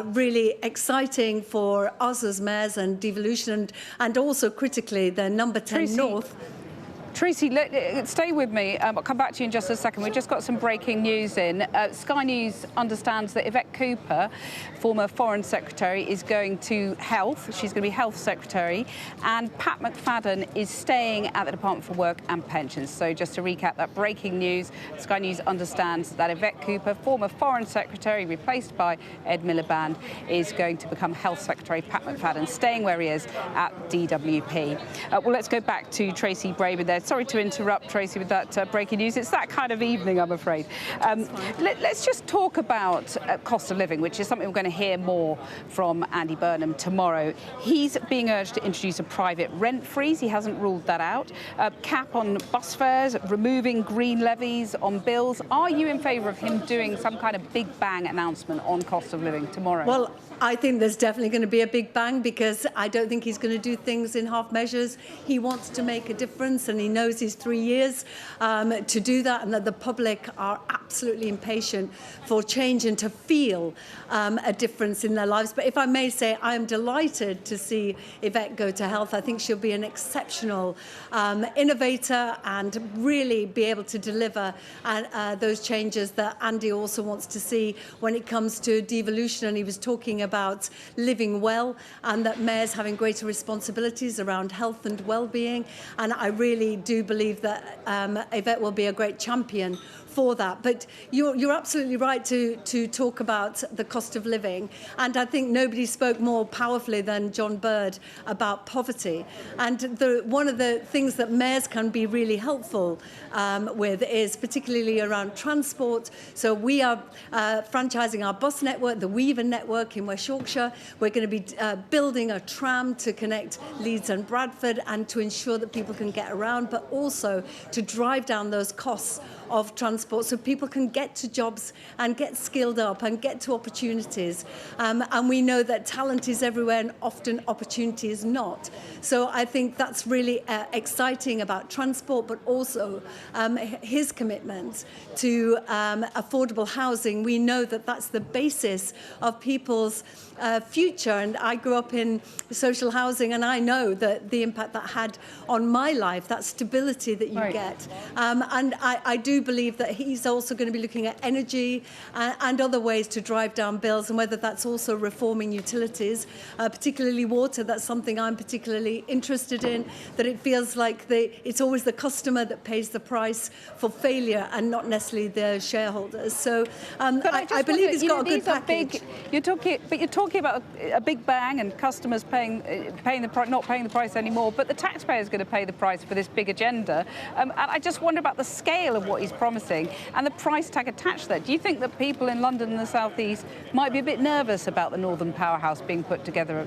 really exciting for us as mayors and devolution, and also critically the number 10 Tracy. North. Tracy, stay with me. I'll come back to you in just a second. We've just got some breaking news in. Sky News understands that Yvette Cooper, former Foreign Secretary, is going to Health. She's going to be Health Secretary. And Pat McFadden is staying at the Department for Work and Pensions. So just to recap that breaking news, Sky News understands that Yvette Cooper, former Foreign Secretary, replaced by Ed Miliband, is going to become Health Secretary. Pat McFadden staying where he is at DWP. Well, let's go back to Tracy Brabin there. Sorry to interrupt, Tracy, with that breaking news. It's that kind of evening, I'm afraid. Let's just talk about cost of living, which is something we're going to hear more from Andy Burnham tomorrow. He's being urged to introduce a private rent freeze. He hasn't ruled that out. Cap on bus fares, removing green levies on bills. Are you in favour of him doing some kind of big bang announcement on cost of living tomorrow? Well, I think there's definitely going to be a big bang, because I don't think he's going to do things in half measures. He wants to make a difference, and he knows he's 3 years to do that, and that the public are absolutely impatient for change and to feel a difference in their lives. But if I may say, I am delighted to see Yvette go to health. I think she'll be an exceptional innovator and really be able to deliver those changes that Andy also wants to see when it comes to devolution. And he was talking about living well, and that mayors having greater responsibilities around health and well-being. And I really do believe that Yvette will be a great champion for that. But you're absolutely right to talk about the cost of living. And I think nobody spoke more powerfully than John Bird about poverty. And one of the things that mayors can be really helpful with is particularly around transport. So we are franchising our bus network, the Weaver network in West Yorkshire. We're going to be building a tram to connect Leeds and Bradford, and to ensure that people can get around, but also to drive down those costs of transport so people can get to jobs and get skilled up and get to opportunities. And we know that talent is everywhere and often opportunity is not. So I think that's really exciting about transport, but also his commitment to affordable housing. We know that that's the basis of people's future. And I grew up in social housing, and I know that the impact that had on my life, that stability that you get. And I do believe that he's also going to be looking at energy and other ways to drive down bills, and whether that's also reforming utilities, particularly water. That's something I'm particularly interested in, that it feels like it's always the customer that pays the price for failure and not necessarily the shareholders. So I believe he's got a good package. You're talking about a big bang and customers not paying the price anymore, but the taxpayer's going to pay the price for this big agenda. And I just wonder about the scale of what he's promising and the price tag attached there. Do you think that people in London and the South East might be a bit nervous about the Northern Powerhouse being put together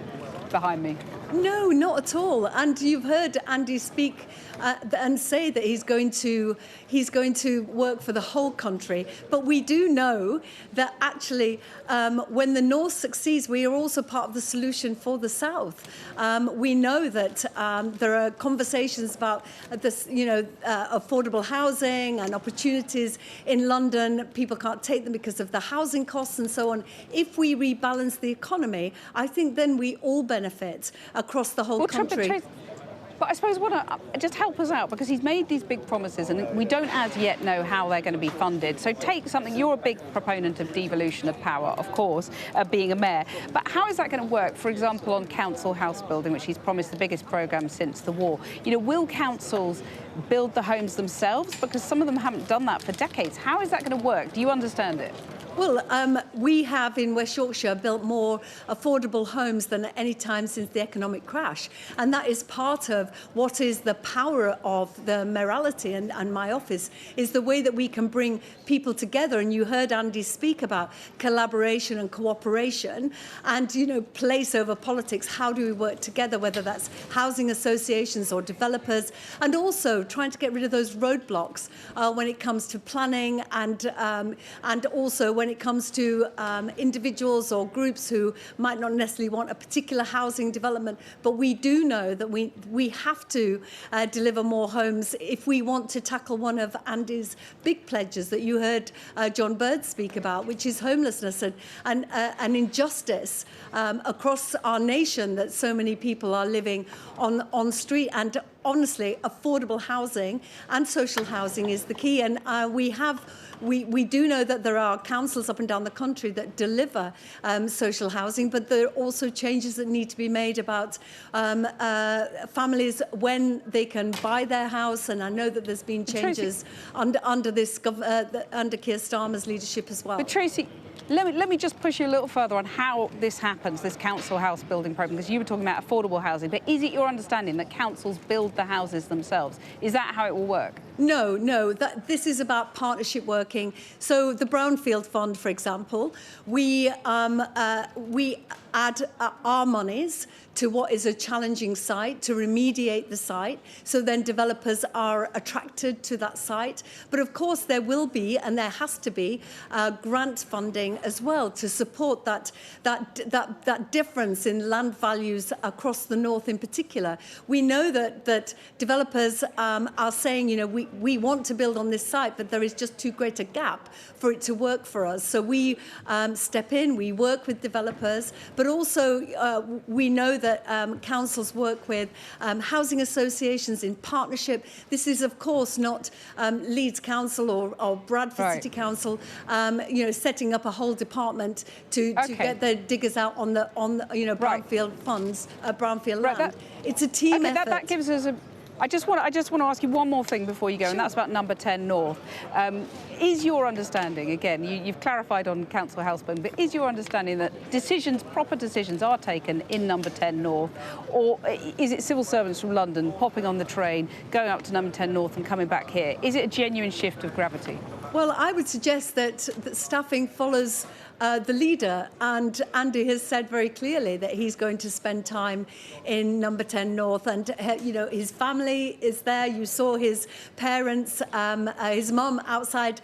behind me? No, not at all. And you've heard Andy speak and say that he's going to work for the whole country. But we do know that actually, when the North succeeds, we are also part of the solution for the South. We know that there are conversations about this, affordable housing and opportunities in London. People can't take them because of the housing costs and so on. If we rebalance the economy, I think then we all benefit across the whole country. But I suppose just help us out, because he's made these big promises and we don't as yet know how they're going to be funded. So take something, you're a big proponent of devolution of power, of course, being a mayor. But how is that going to work, for example, on council house building, which he's promised the biggest programme since the war? Will councils build the homes themselves? Because some of them haven't done that for decades. How is that going to work? Do you understand it? Well, we have in West Yorkshire built more affordable homes than at any time since the economic crash. And that is part of what is the power of the mayoralty and my office, is the way that we can bring people together. And you heard Andy speak about collaboration and cooperation and, place over politics. How do we work together, whether that's housing associations or developers, and also trying to get rid of those roadblocks when it comes to planning and also when it comes to individuals or groups who might not necessarily want a particular housing development. But we do know that we have to deliver more homes if we want to tackle one of Andy's big pledges that you heard John Bird speak about, which is homelessness and an injustice across our nation, that so many people are living on street. And honestly, affordable housing and social housing is the key. And we do know that there are councils up and down the country that deliver social housing, but there are also changes that need to be made about families when they can buy their house. And I know that there's been changes under Keir Starmer's leadership as well. But Tracy, Let me just push you a little further on how this happens, this council house building programme, because you were talking about affordable housing, but is it your understanding that councils build the houses themselves? Is that how it will work? No, this is about partnership working. So the Brownfield Fund, for example, we add our monies to what is a challenging site to remediate the site, so then developers are attracted to that site. But of course there will be, and there has to be, grant funding as well to support that difference in land values across the north in particular. We know that developers are saying, you know, we want to build on this site, but there is just too great a gap for it to work for us. So we step in, we work with developers, but also we know that councils work with housing associations in partnership. This is, of course, not Leeds Council or Bradford City Council, you know, setting up a whole department to get their diggers out on the brownfield funds, brownfield land. It's a team effort. That gives us a. I just want to ask you one more thing before you go, and that's about number 10 North. Is your understanding, again, you've clarified on council house building, but is your understanding that proper decisions are taken in number 10 North, or is it civil servants from London popping on the train, going up to number 10 North and coming back here? Is it a genuine shift of gravity? Well, I would suggest that staffing follows the leader, and Andy has said very clearly that he's going to spend time in number 10 North, and you know, his family is there. You saw his parents, his mum outside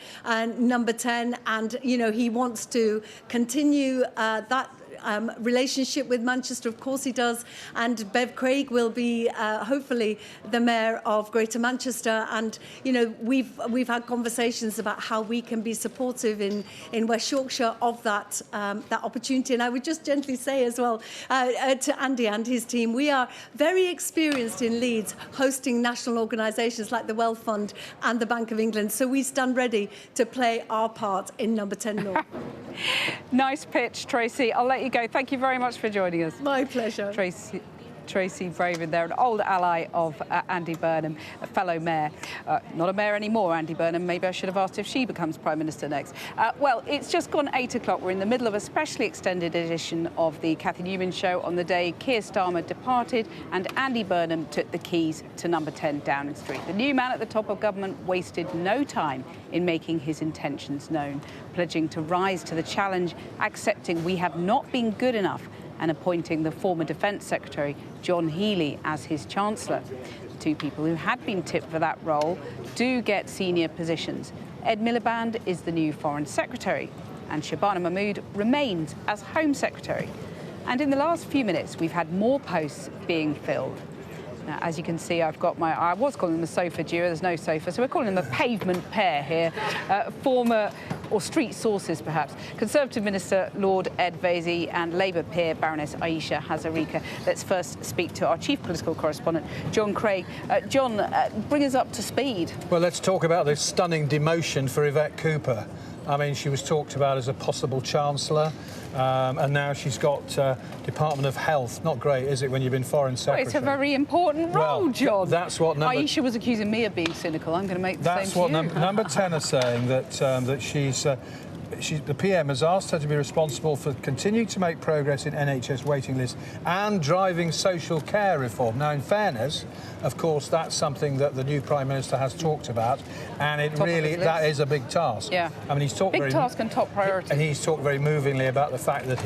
number 10, and you know, he wants to continue that relationship with Manchester. Of course he does. And Bev Craig will be hopefully the mayor of Greater Manchester. And you know, we've had conversations about how we can be supportive in West Yorkshire of that opportunity. And I would just gently say as well to Andy and his team, we are very experienced in Leeds hosting national organisations like the Wealth Fund and the Bank of England. So we stand ready to play our part in number 10 North. Nice pitch, Tracy. I'll let you go. Thank you very much for joining us. My pleasure. Tracy Braven there, an old ally of Andy Burnham, a fellow mayor. Not a mayor anymore, Andy Burnham. Maybe I should have asked if she becomes Prime Minister next. Well, it's just gone 8 o'clock. We're in the middle of a specially extended edition of the Cathy Newman Show on the day Keir Starmer departed and Andy Burnham took the keys to number 10 Downing Street. The new man at the top of government wasted no time in making his intentions known, pledging to rise to the challenge, accepting we have not been good enough, and appointing the former Defence Secretary, John Healey, as his Chancellor. The two people who had been tipped for that role do get senior positions. Ed Miliband is the new Foreign Secretary, and Shabana Mahmood remains as Home Secretary. And in the last few minutes, we've had more posts being filled. Now, as you can see, I was calling them a sofa duo, there's no sofa, so we're calling them a pavement pair here. Former, or street sources perhaps, Conservative Minister Lord Ed Vaizey and Labour peer Baroness Aisha Hazarika. Let's first speak to our chief political correspondent, John Craig. John, bring us up to speed. Well, let's talk about this stunning demotion for Yvette Cooper. I mean, she was talked about as a possible Chancellor, and now she's got Department of Health. Not great, is it, when you've been Foreign Secretary? Well, it's a very important role, John. That's what Aisha was accusing me of being cynical. I'm going to make the same That's what number 10 are saying, that she's... the PM has asked her to be responsible for continuing to make progress in NHS waiting lists and driving social care reform. Now, in fairness, of course, that's something that the new Prime Minister has talked about, and that is a big task. Yeah. I mean, he's talked big task and top priority. And he's talked very movingly about the fact that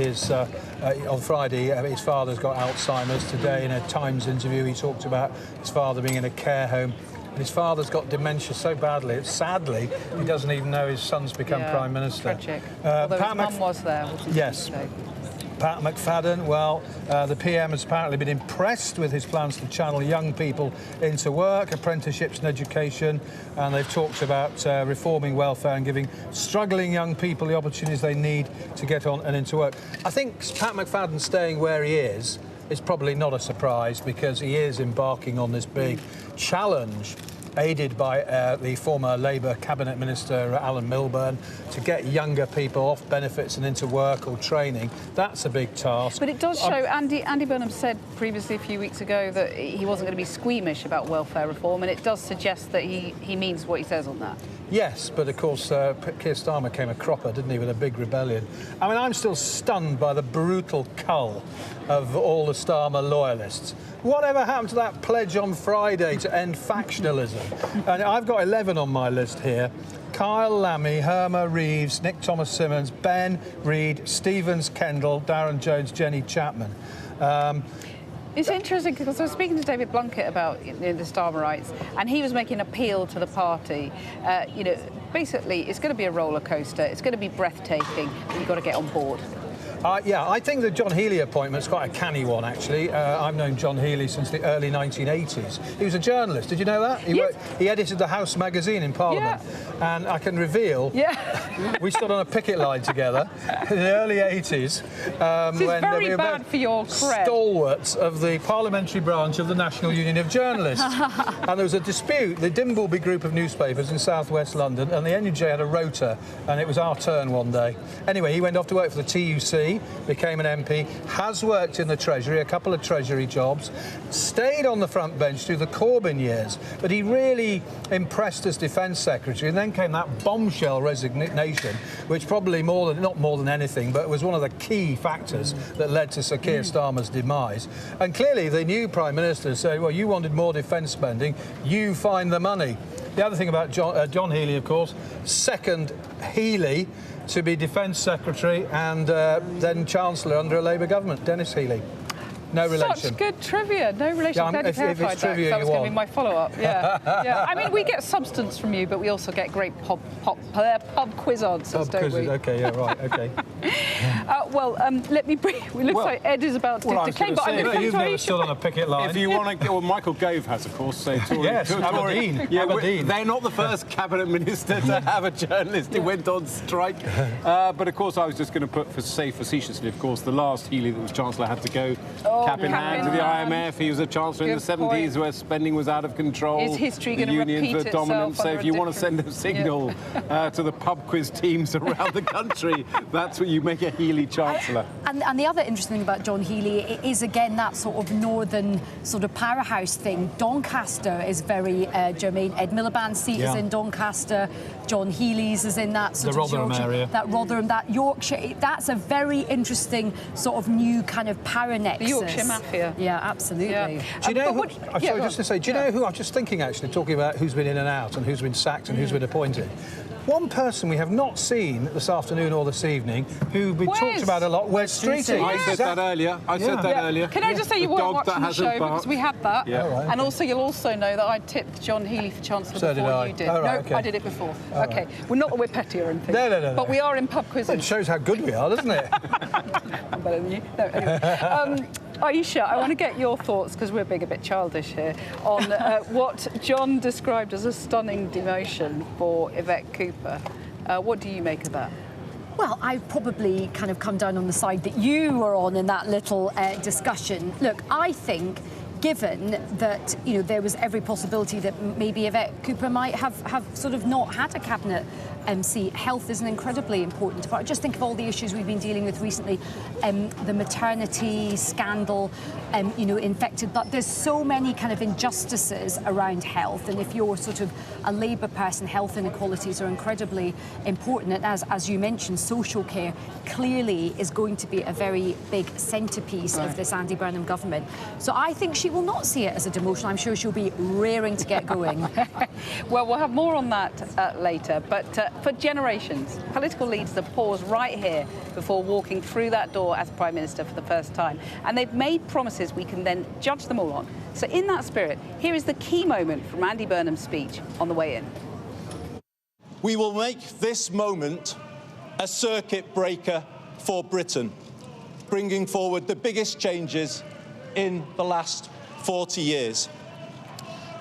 on Friday, his father's got Alzheimer's. Today, in a Times interview, he talked about his father being in a care home. His father's got dementia so badly, it's sadly, he doesn't even know his son's become Prime Minister. Tragic. Although his mum was there, wasn't she? Yes. Pat McFadden, well, the PM has apparently been impressed with his plans to channel young people into work, apprenticeships and education, and they've talked about reforming welfare and giving struggling young people the opportunities they need to get on and into work. I think Pat McFadden staying where he is probably not a surprise, because he is embarking on this big challenge, aided by the former Labour Cabinet Minister Alan Milburn, to get younger people off benefits and into work or training. That's a big task. But it does show, Andy Burnham said previously a few weeks ago that he wasn't going to be squeamish about welfare reform, and it does suggest that he means what he says on that. Yes, but of course, Keir Starmer came a cropper, didn't he, with a big rebellion. I mean, I'm still stunned by the brutal cull of all the Starmer loyalists. Whatever happened to that pledge on Friday to end factionalism? And I've got 11 on my list here. Kyle Lammy, Herma Reeves, Nick Thomas-Symonds, Ben, Reid, Stevens, Kendall, Darren Jones, Jenny Chapman. It's interesting because I was speaking to David Blunkett about the Starmerites, and he was making an appeal to the party. Basically, it's going to be a roller coaster. It's going to be breathtaking, but you've got to get on board. Yeah, I think the John Healey appointment's quite a canny one, actually. I've known John Healey since the early 1980s. He was a journalist, did you know that? He edited the House magazine in Parliament. Yeah. And I can reveal, we stood on a picket line together in the early 80s. When very bad for your cred. Stalwarts of the parliamentary branch of the National Union of Journalists. And there was a dispute, the Dimbleby group of newspapers in southwest London, and the NUJ had a rota, and it was our turn one day. Anyway, he went off to work for the TUC, became an MP, has worked in the Treasury, a couple of Treasury jobs, stayed on the front bench through the Corbyn years, but he really impressed as Defence Secretary, and then came that bombshell resignation, which probably not more than anything, but was one of the key factors that led to Sir Keir Starmer's demise. And clearly the new Prime Minister said, well, you wanted more defence spending, you find the money. The other thing about John Healey, of course, second Healey to be Defence Secretary and then Chancellor under a Labour government, Dennis Healey. No relation. Such good trivia. No relation. Yeah, if it's trivia, that was going to be my follow-up. Yeah, yeah. I mean, we get substance from you, but we also get great pub quiz answers, don't we? Okay, yeah, right, okay. Let me bring. It looks like Ed is about to declaim, but I'm going to come you've to never Aisha. stood on a picket line. If you want to, well, Michael Gove has, of course. So yes, Aberdeen. Yeah, Aberdeen. They're not the first cabinet minister to have a journalist who went on strike. But of course, I was just going to put, facetiously, of course, the last Healey that was Chancellor had to go cap in hand to the IMF. He was a Chancellor in the 70s where spending was out of control. Is history going to repeat were itself? dominant. So if you want to send a signal to the pub quiz teams around the country, that's what you make a Healey Chancellor. And the other interesting thing about John Healey is, again, that sort of northern sort of powerhouse thing. Doncaster is very germane. Ed Miliband's seat is in Doncaster. John Healey's is in that sort of Rotherham area. That Rotherham, that Yorkshire. That's a very interesting sort of new kind of power nexus. The Yorkshire Mafia. Yeah, absolutely. Yeah. Do you know just to say, do you know who, I'm just thinking actually, talking about who's been in and out and who's been sacked and who's been appointed. One person we have not seen this afternoon or this evening, who we talked about a lot, Wes Streeting. I said that earlier. Can I just say you weren't watching the show because we had that. Yeah. Right. And also you'll also know that I tipped John Healey for Chancellor before you did. Oh, right, no, I did it before. Okay. We're not that we're petty or anything. No. But we are in pub quizzes. It shows how good we are, doesn't it? I'm better than you. No, anyway. Aisha, I want to get your thoughts, because we're being a bit childish here, on what John described as a stunning demotion for Yvette Cooper. What do you make of that? Well, I've probably kind of come down on the side that you were on in that little discussion. Look, I think, given that, there was every possibility that maybe Yvette Cooper might have sort of not had a cabinet MC, health is an incredibly important part. Just think of all the issues we've been dealing with recently, the maternity scandal, infected blood. There's so many kind of injustices around health, and if you're sort of a Labour person, health inequalities are incredibly important. And as you mentioned, social care clearly is going to be a very big centrepiece of this Andy Burnham government. So I think she will not see it as a demotion. I'm sure she'll be raring to get going. Well, we'll have more on that later, but for generations, political leaders have paused right here before walking through that door as Prime Minister for the first time. And they've made promises we can then judge them all on. So in that spirit, here is the key moment from Andy Burnham's speech on the way in. We will make this moment a circuit breaker for Britain, bringing forward the biggest changes in the last 40 years.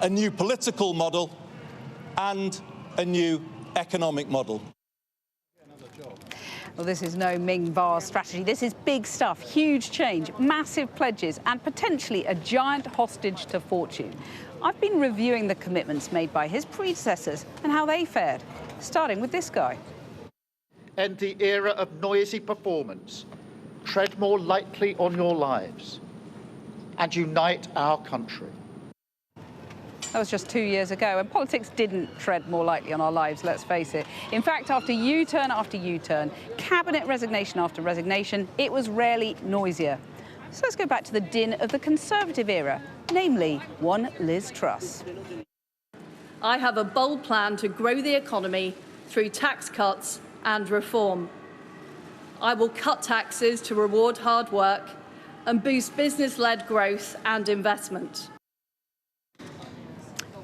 A new political model and a new economic model. Well, this is no Ming Bar strategy. This is big stuff, huge change, massive pledges, and potentially a giant hostage to fortune. I've been reviewing the commitments made by his predecessors and how they fared, starting with this guy. End the era of noisy performance, tread more lightly on your lives, and unite our country. That was just 2 years ago, and politics didn't tread more lightly on our lives, let's face it. In fact, after U-turn after U-turn, cabinet resignation after resignation, it was rarely noisier. So let's go back to the din of the Conservative era, namely one Liz Truss. I have a bold plan to grow the economy through tax cuts and reform. I will cut taxes to reward hard work and boost business-led growth and investment.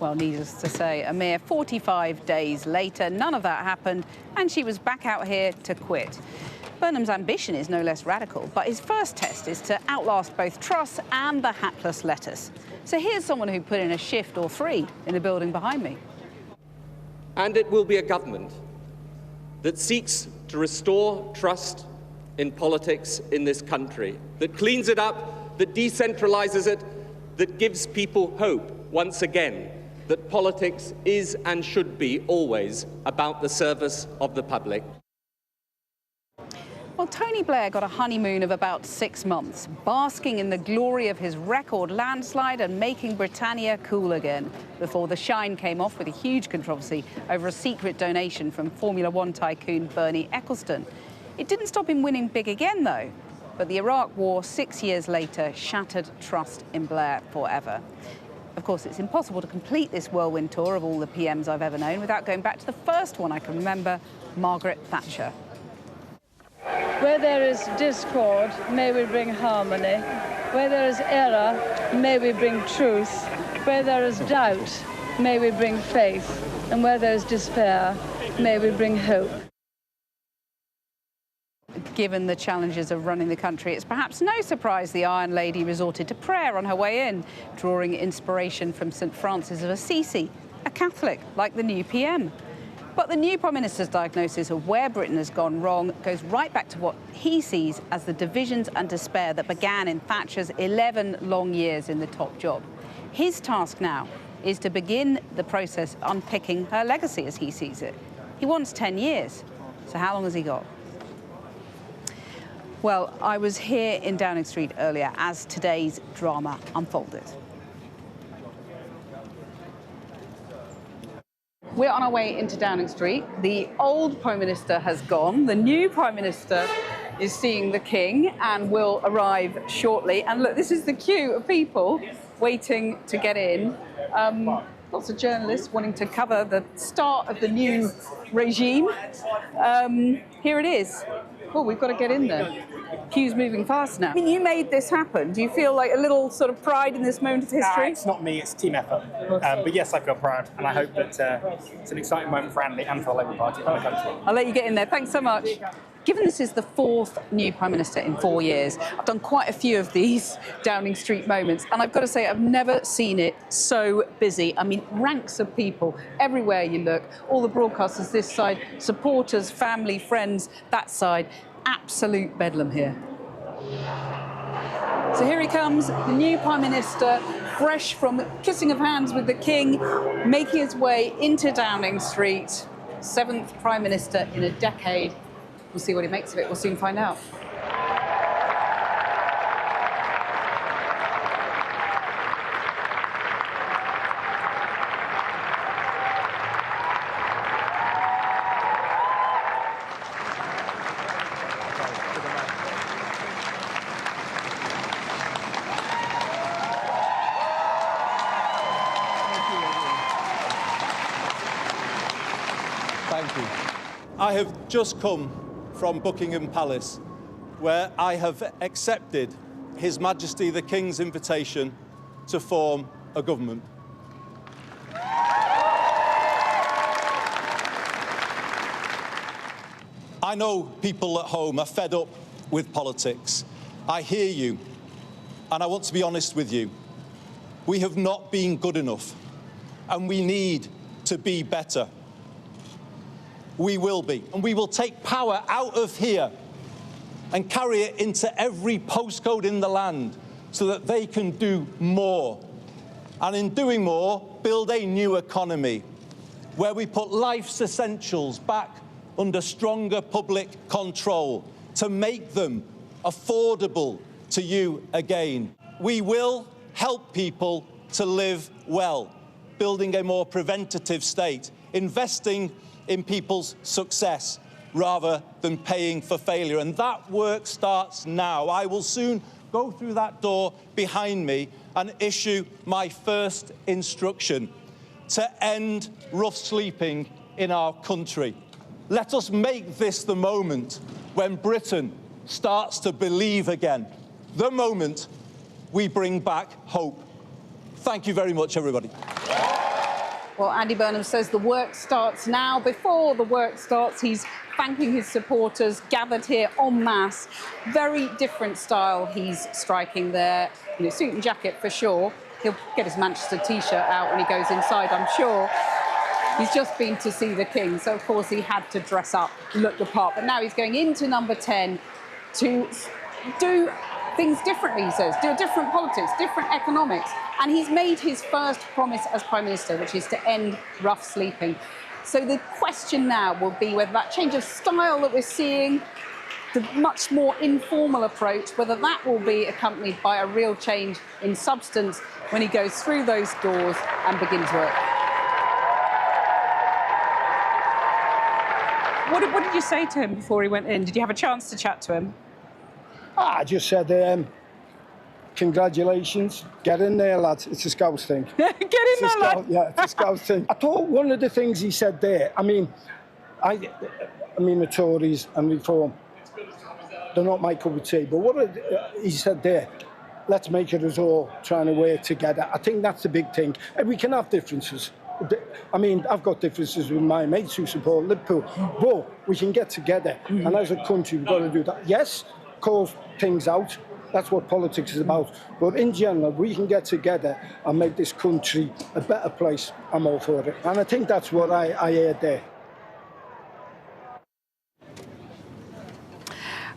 Well, needless to say, a mere 45 days later, none of that happened, and she was back out here to quit. Burnham's ambition is no less radical, but his first test is to outlast both Truss and the hapless lettuce. So here's someone who put in a shift or three in the building behind me. And it will be a government that seeks to restore trust in politics in this country, that cleans it up, that decentralises it, that gives people hope once again that politics is and should be always about the service of the public. Well, Tony Blair got a honeymoon of about 6 months, basking in the glory of his record landslide and making Britannia cool again, before the shine came off with a huge controversy over a secret donation from Formula One tycoon Bernie Ecclestone. It didn't stop him winning big again, though. But the Iraq War, 6 years later, shattered trust in Blair forever. Of course, it's impossible to complete this whirlwind tour of all the PMs I've ever known without going back to the first one I can remember, Margaret Thatcher. Where there is discord, may we bring harmony. Where there is error, may we bring truth. Where there is doubt, may we bring faith. And where there is despair, may we bring hope. Given the challenges of running the country, it's perhaps no surprise the Iron Lady resorted to prayer on her way in, drawing inspiration from St Francis of Assisi, a Catholic like the new PM. But the new Prime Minister's diagnosis of where Britain has gone wrong goes right back to what he sees as the divisions and despair that began in Thatcher's 11 long years in the top job. His task now is to begin the process of unpicking her legacy as he sees it. He wants 10 years, so how long has he got? Well, I was here in Downing Street earlier as today's drama unfolded. We're on our way into Downing Street. The old Prime Minister has gone. The new Prime Minister is seeing the King and will arrive shortly. And look, this is the queue of people waiting to get in. Lots of journalists wanting to cover the start of the new regime. Here it is. Oh, we've got to get in there. Queue's moving fast now. I mean, you made this happen. Do you feel like a little sort of pride in this moment of history? It's not me, it's a team effort. But yes, I feel proud, and I hope that it's an exciting moment for Andy and for the Labour Party and the country. I'll let you get in there. Thanks so much. Given this is the fourth new Prime Minister in 4 years, I've done quite a few of these Downing Street moments, and I've got to say I've never seen it so busy. I mean, ranks of people everywhere you look, all the broadcasters this side, supporters, family, friends that side. Absolute bedlam here. So here he comes, the new Prime Minister, fresh from kissing of hands with the King, making his way into Downing Street. 7th Prime Minister in a decade. We'll see what he makes of it. We'll soon find out. Thank you. I have just come from Buckingham Palace, where I have accepted His Majesty the King's invitation to form a government. I know people at home are fed up with politics. I hear you, and I want to be honest with you. We have not been good enough, and we need to be better. We will be, and we will take power out of here and carry it into every postcode in the land so that they can do more. And in doing more, build a new economy where we put life's essentials back under stronger public control to make them affordable to you again. We will help people to live well, building a more preventative state, investing in people's success rather than paying for failure. And that work starts now. I will soon go through that door behind me and issue my first instruction to end rough sleeping in our country. Let us make this the moment when Britain starts to believe again, the moment we bring back hope. Thank you very much, everybody. Well, Andy Burnham says the work starts now. Before the work starts, he's thanking his supporters gathered here en masse. Very different style he's striking there. You know, suit and jacket for sure. He'll get his Manchester T-shirt out when he goes inside, I'm sure. He's just been to see the King, so of course he had to dress up, look the part. But now he's going into number 10 to do things differently, he says, do different politics, different economics. And he's made his first promise as Prime Minister, which is to end rough sleeping. So the question now will be whether that change of style that we're seeing, the much more informal approach, whether that will be accompanied by a real change in substance when he goes through those doors and begins work. What did you say to him before he went in? Did you have a chance to chat to him? I just said, congratulations, get in there, lads. It's a Scouse thing. Get in there, lad. Yeah, it's a Scouse thing. I thought one of the things he said there, I mean, the Tories and Reform, they're not my cup of tea, but what he said there, let's make it us all trying to work together. I think that's the big thing. And we can have differences. I mean, I've got differences with my mates who support Liverpool, but we can get together. And as a country, we've got to do that. Yes, call things out. That's what politics is about. But in general, we can get together and make this country a better place. I'm all for it. And I think that's what I heard there.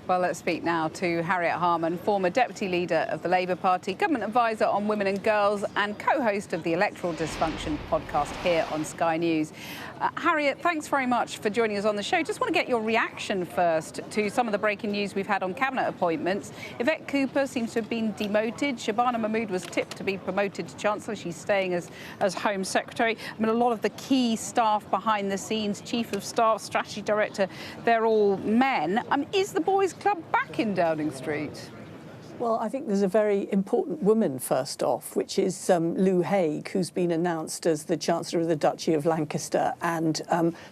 Well, let's speak now to Harriet Harman, former Deputy Leader of the Labour Party, Government Advisor on Women and Girls and co-host of the Electoral Dysfunction podcast here on Sky News. Harriet, thanks very much for joining us on the show. Just want to get your reaction first to some of the breaking news we've had on Cabinet appointments. Yvette Cooper seems to have been demoted. Shabana Mahmood was tipped to be promoted to Chancellor. She's staying as Home Secretary. I mean, a lot of the key staff behind the scenes, Chief of Staff, Strategy Director, they're all men. Is the Boys Club back in Downing Street? Well, I think there's a very important woman, first off, which is Louise Haigh, who's been announced as the Chancellor of the Duchy of Lancaster and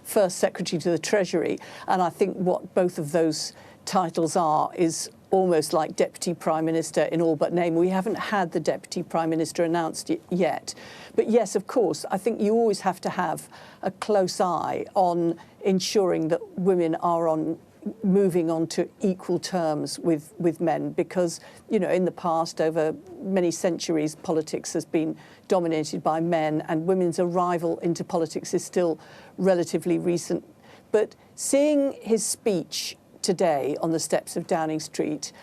First Secretary to the Treasury. And I think what both of those titles are is almost like Deputy Prime Minister in all but name. We haven't had the Deputy Prime Minister announced yet. But yes, of course, I think you always have to have a close eye on ensuring that women are moving on to equal terms with men, because, you know, in the past, over many centuries, politics has been dominated by men, and women's arrival into politics is still relatively recent. But seeing his speech today on the steps of Downing Street,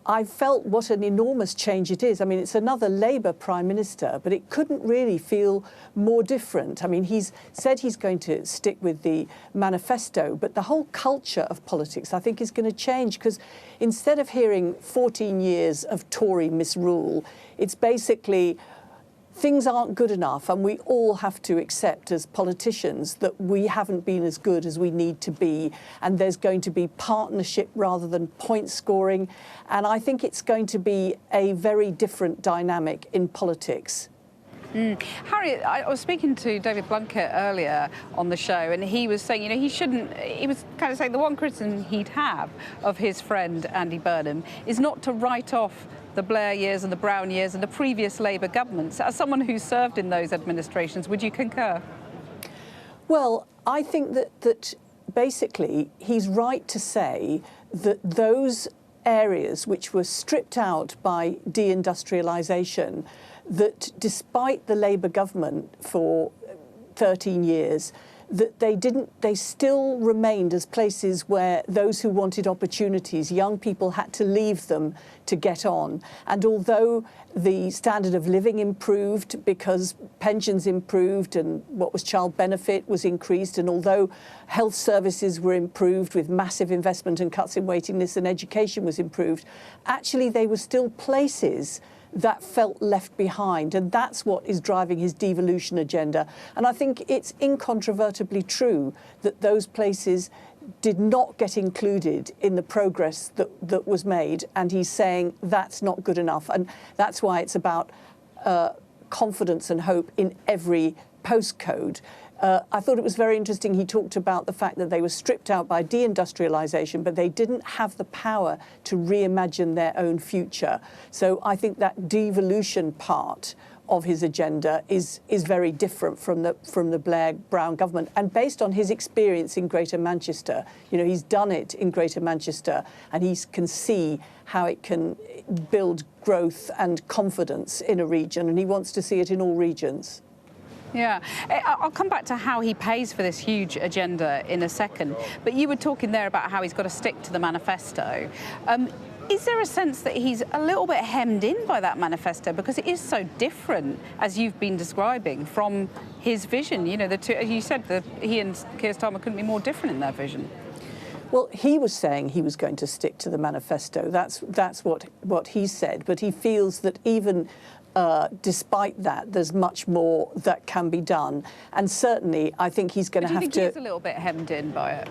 I felt what an enormous change it is. I mean, it's another Labour Prime Minister, but it couldn't really feel more different. I mean, he's said he's going to stick with the manifesto, but the whole culture of politics, I think, is going to change, because instead of hearing 14 years of Tory misrule, it's basically things aren't good enough, and we all have to accept as politicians that we haven't been as good as we need to be, and there's going to be partnership rather than point scoring. And I think it's going to be a very different dynamic in politics. Harriet, I was speaking to David Blunkett earlier on the show, and he was saying, you know, he was kind of saying the one criticism he'd have of his friend Andy Burnham is not to write off the Blair years and the Brown years and the previous Labour governments. As someone who served in those administrations, would you concur? Well, I think that basically he's right to say that those areas which were stripped out by deindustrialisation, that despite the Labour government for 13 years, that they still remained as places where those who wanted opportunities, young people, had to leave them to get on. And although the standard of living improved because pensions improved and what was child benefit was increased, and although health services were improved with massive investment and cuts in waiting lists, and education was improved, actually they were still places that felt left behind, and that's what is driving his devolution agenda. And I think it's incontrovertibly true that those places did not get included in the progress that was made, and he's saying that's not good enough. And that's why it's about confidence and hope in every postcode. I thought it was very interesting. He talked about the fact that they were stripped out by deindustrialisation, but they didn't have the power to reimagine their own future. So I think that devolution part of his agenda is very different from the Blair-Brown government, and based on his experience in Greater Manchester. You know, he's done it in Greater Manchester, and he can see how it can build growth and confidence in a region, and he wants to see it in all regions. Yeah, I'll come back to how he pays for this huge agenda in a second, but you were talking there about how he's got to stick to the manifesto. Is there a sense that he's a little bit hemmed in by that manifesto because it is so different, as you've been describing, from his vision? You know, the two, as you said, he and Keir Starmer couldn't be more different in their vision. Well, he was saying he was going to stick to the manifesto. That's what he said. But he feels that even despite that, there's much more that can be done. And certainly, I think he's going to have to... Do you think he is a little bit hemmed in by it?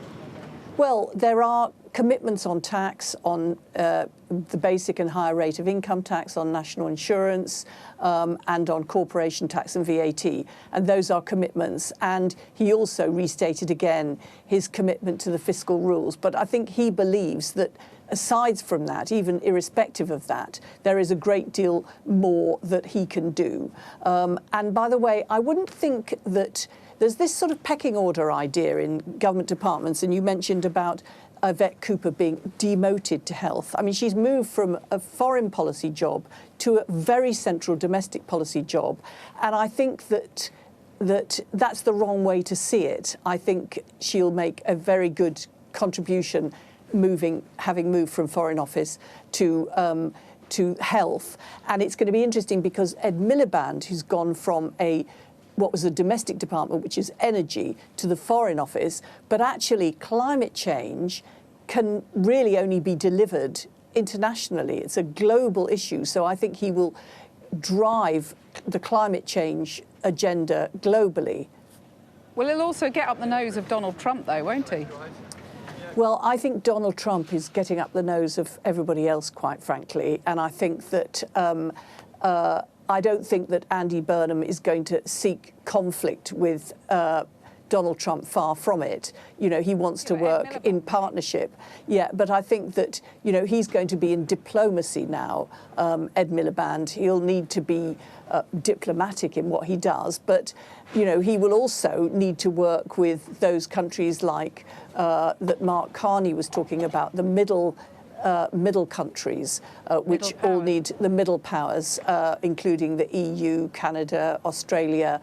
Well, there are commitments on tax, on the basic and higher rate of income tax, on national insurance, and on corporation tax and VAT. And those are commitments. And he also restated again his commitment to the fiscal rules. But I think he believes that aside from that, even irrespective of that, there is a great deal more that he can do. And by the way, I wouldn't think that there's this sort of pecking order idea in government departments, and you mentioned about Yvette Cooper being demoted to health. I mean, she's moved from a foreign policy job to a very central domestic policy job, and I think that's the wrong way to see it. I think she'll make a very good contribution having moved from Foreign Office to health. And it's going to be interesting because Ed Miliband, who's gone from what was a domestic department, which is energy, to the Foreign Office, but actually climate change can really only be delivered internationally. It's a global issue. So I think he will drive the climate change agenda globally. Well, he'll also get up the nose of Donald Trump, though, won't he? Well, I think Donald Trump is getting up the nose of everybody else, quite frankly. And I think that I don't think that Andy Burnham is going to seek conflict with Donald Trump, far from it. You know, he wants to work in partnership. Yeah, but I think that, you know, he's going to be in diplomacy now, Ed Miliband. He'll need to be diplomatic in what he does, but, you know, he will also need to work with those countries like that Mark Carney was talking about, the middle countries, which all need the middle powers, including the EU, Canada, Australia,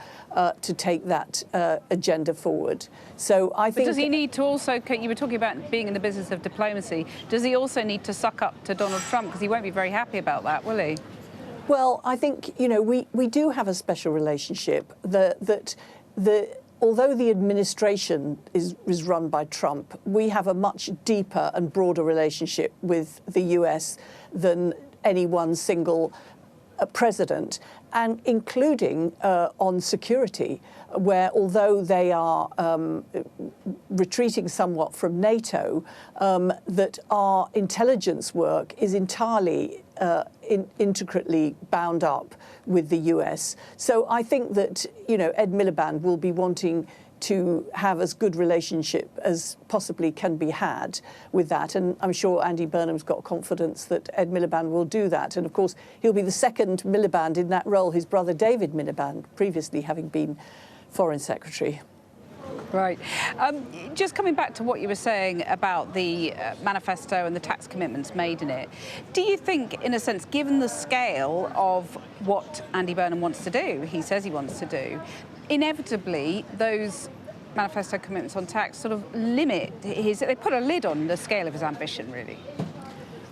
to take that agenda forward. So I think... But does he need to also, you were talking about being in the business of diplomacy, does he also need to suck up to Donald Trump? Because he won't be very happy about that, will he? Well, I think, you know, we do have a special relationship. Although the administration is run by Trump, we have a much deeper and broader relationship with the US than any one single president, and including on security, where although they are retreating somewhat from NATO, that our intelligence work is entirely intricately bound up with the US. So I think that, you know, Ed Miliband will be wanting to have as good relationship as possibly can be had with that. And I'm sure Andy Burnham's got confidence that Ed Miliband will do that. And of course, he'll be the second Miliband in that role, his brother David Miliband, previously having been Foreign Secretary. Right. Just coming back to what you were saying about the manifesto and the tax commitments made in it, do you think, in a sense, given the scale of what Andy Burnham wants to do, he says he wants to do, inevitably those manifesto commitments on tax sort of limit they put a lid on the scale of his ambition, really?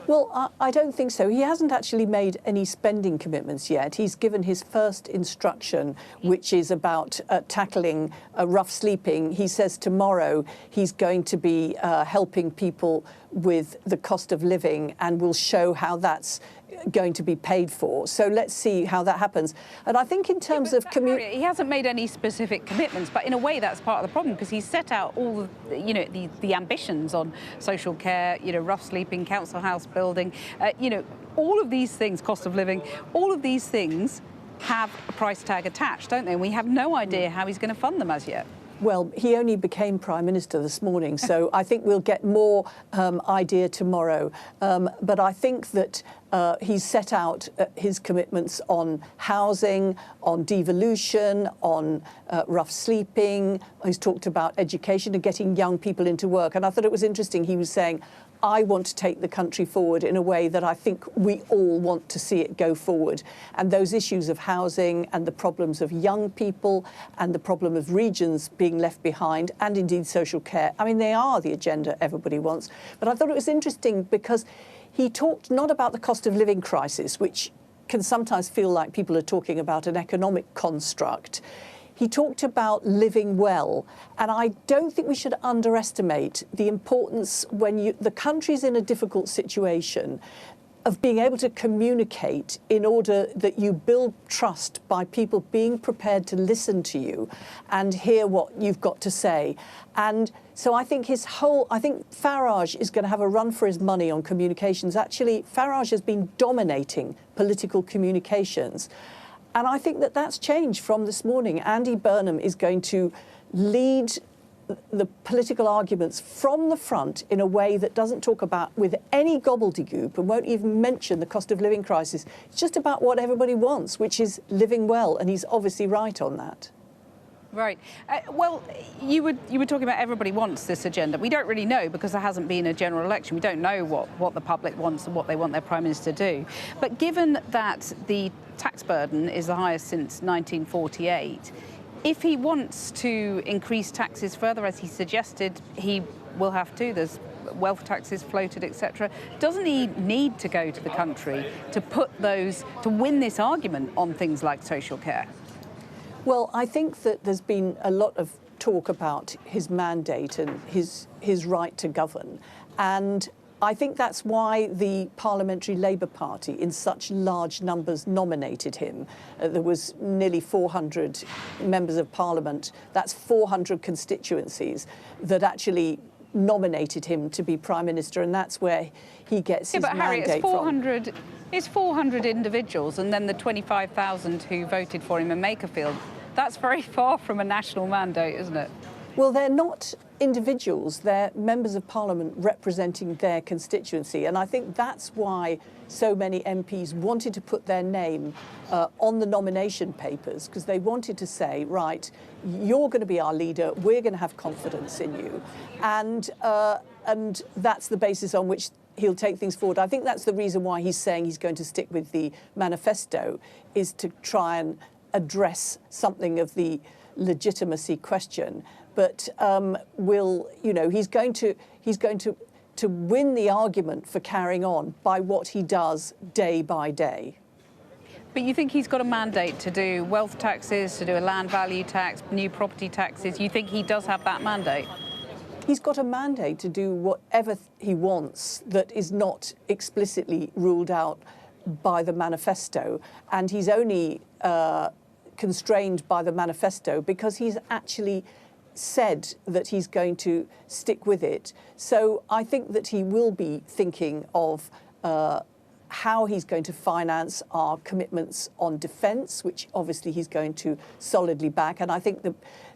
Well, I don't think so. He hasn't actually made any spending commitments yet. He's given his first instruction, which is about tackling rough sleeping. He says tomorrow he's going to be helping people with the cost of living, and will show how that's going to be paid for. So let's see how that happens. And I think in terms of Harriet, he hasn't made any specific commitments, but in a way that's part of the problem, because he's set out all the ambitions on social care, rough sleeping, council house building, all of these things, cost of living, all of these things have a price tag attached, don't they? And we have no idea how he's going to fund them as yet. Well, he only became Prime Minister this morning, so I think we'll get more idea tomorrow. But I think that he's set out his commitments on housing, on devolution, on rough sleeping. He's talked about education and getting young people into work. And I thought it was interesting. He was saying, I want to take the country forward in a way that I think we all want to see it go forward. And those issues of housing and the problems of young people and the problem of regions being left behind, and indeed social care, I mean, they are the agenda everybody wants. But I thought it was interesting because he talked not about the cost of living crisis, which can sometimes feel like people are talking about an economic construct. He talked about living well, and I don't think we should underestimate the importance when the country's in a difficult situation of being able to communicate in order that you build trust by people being prepared to listen to you and hear what you've got to say. And so I think Farage is going to have a run for his money on communications. Actually, Farage has been dominating political communications. And I think that that's changed from this morning. Andy Burnham is going to lead the political arguments from the front in a way that doesn't talk about with any gobbledygook and won't even mention the cost of living crisis. It's just about what everybody wants, which is living well. And he's obviously right on that. Right. Well, you were talking about everybody wants this agenda. We don't really know because there hasn't been a general election. We don't know what the public wants and what they want their Prime Minister to do. But given that the tax burden is the highest since 1948, if he wants to increase taxes further, as he suggested, he will have to. There's wealth taxes floated, etc. Doesn't he need to go to the country to win this argument on things like social care? Well, I think that there's been a lot of talk about his mandate and his right to govern. And I think that's why the Parliamentary Labour Party in such large numbers nominated him. There was nearly 400 members of Parliament. That's 400 constituencies that actually nominated him to be Prime Minister, and that's where he gets his mandate from. It's 400 individuals, and then the 25,000 who voted for him in Makerfield. That's very far from a national mandate, isn't it? Well, they're not individuals. They're members of Parliament representing their constituency. And I think that's why so many MPs wanted to put their name on the nomination papers, because they wanted to say, right, you're going to be our leader. We're going to have confidence in you. And that's the basis on which he'll take things forward. I think that's the reason why he's saying he's going to stick with the manifesto, is to try and address something of the legitimacy question. But he's going to win the argument for carrying on by what he does day by day. But you think he's got a mandate to do wealth taxes, to do a land value tax, new property taxes? You think he does have that mandate? He's got a mandate to do whatever he wants that is not explicitly ruled out by the manifesto. And he's only constrained by the manifesto because he's actually said that he's going to stick with it. So I think that he will be thinking of how he's going to finance our commitments on defence, which obviously he's going to solidly back. And I think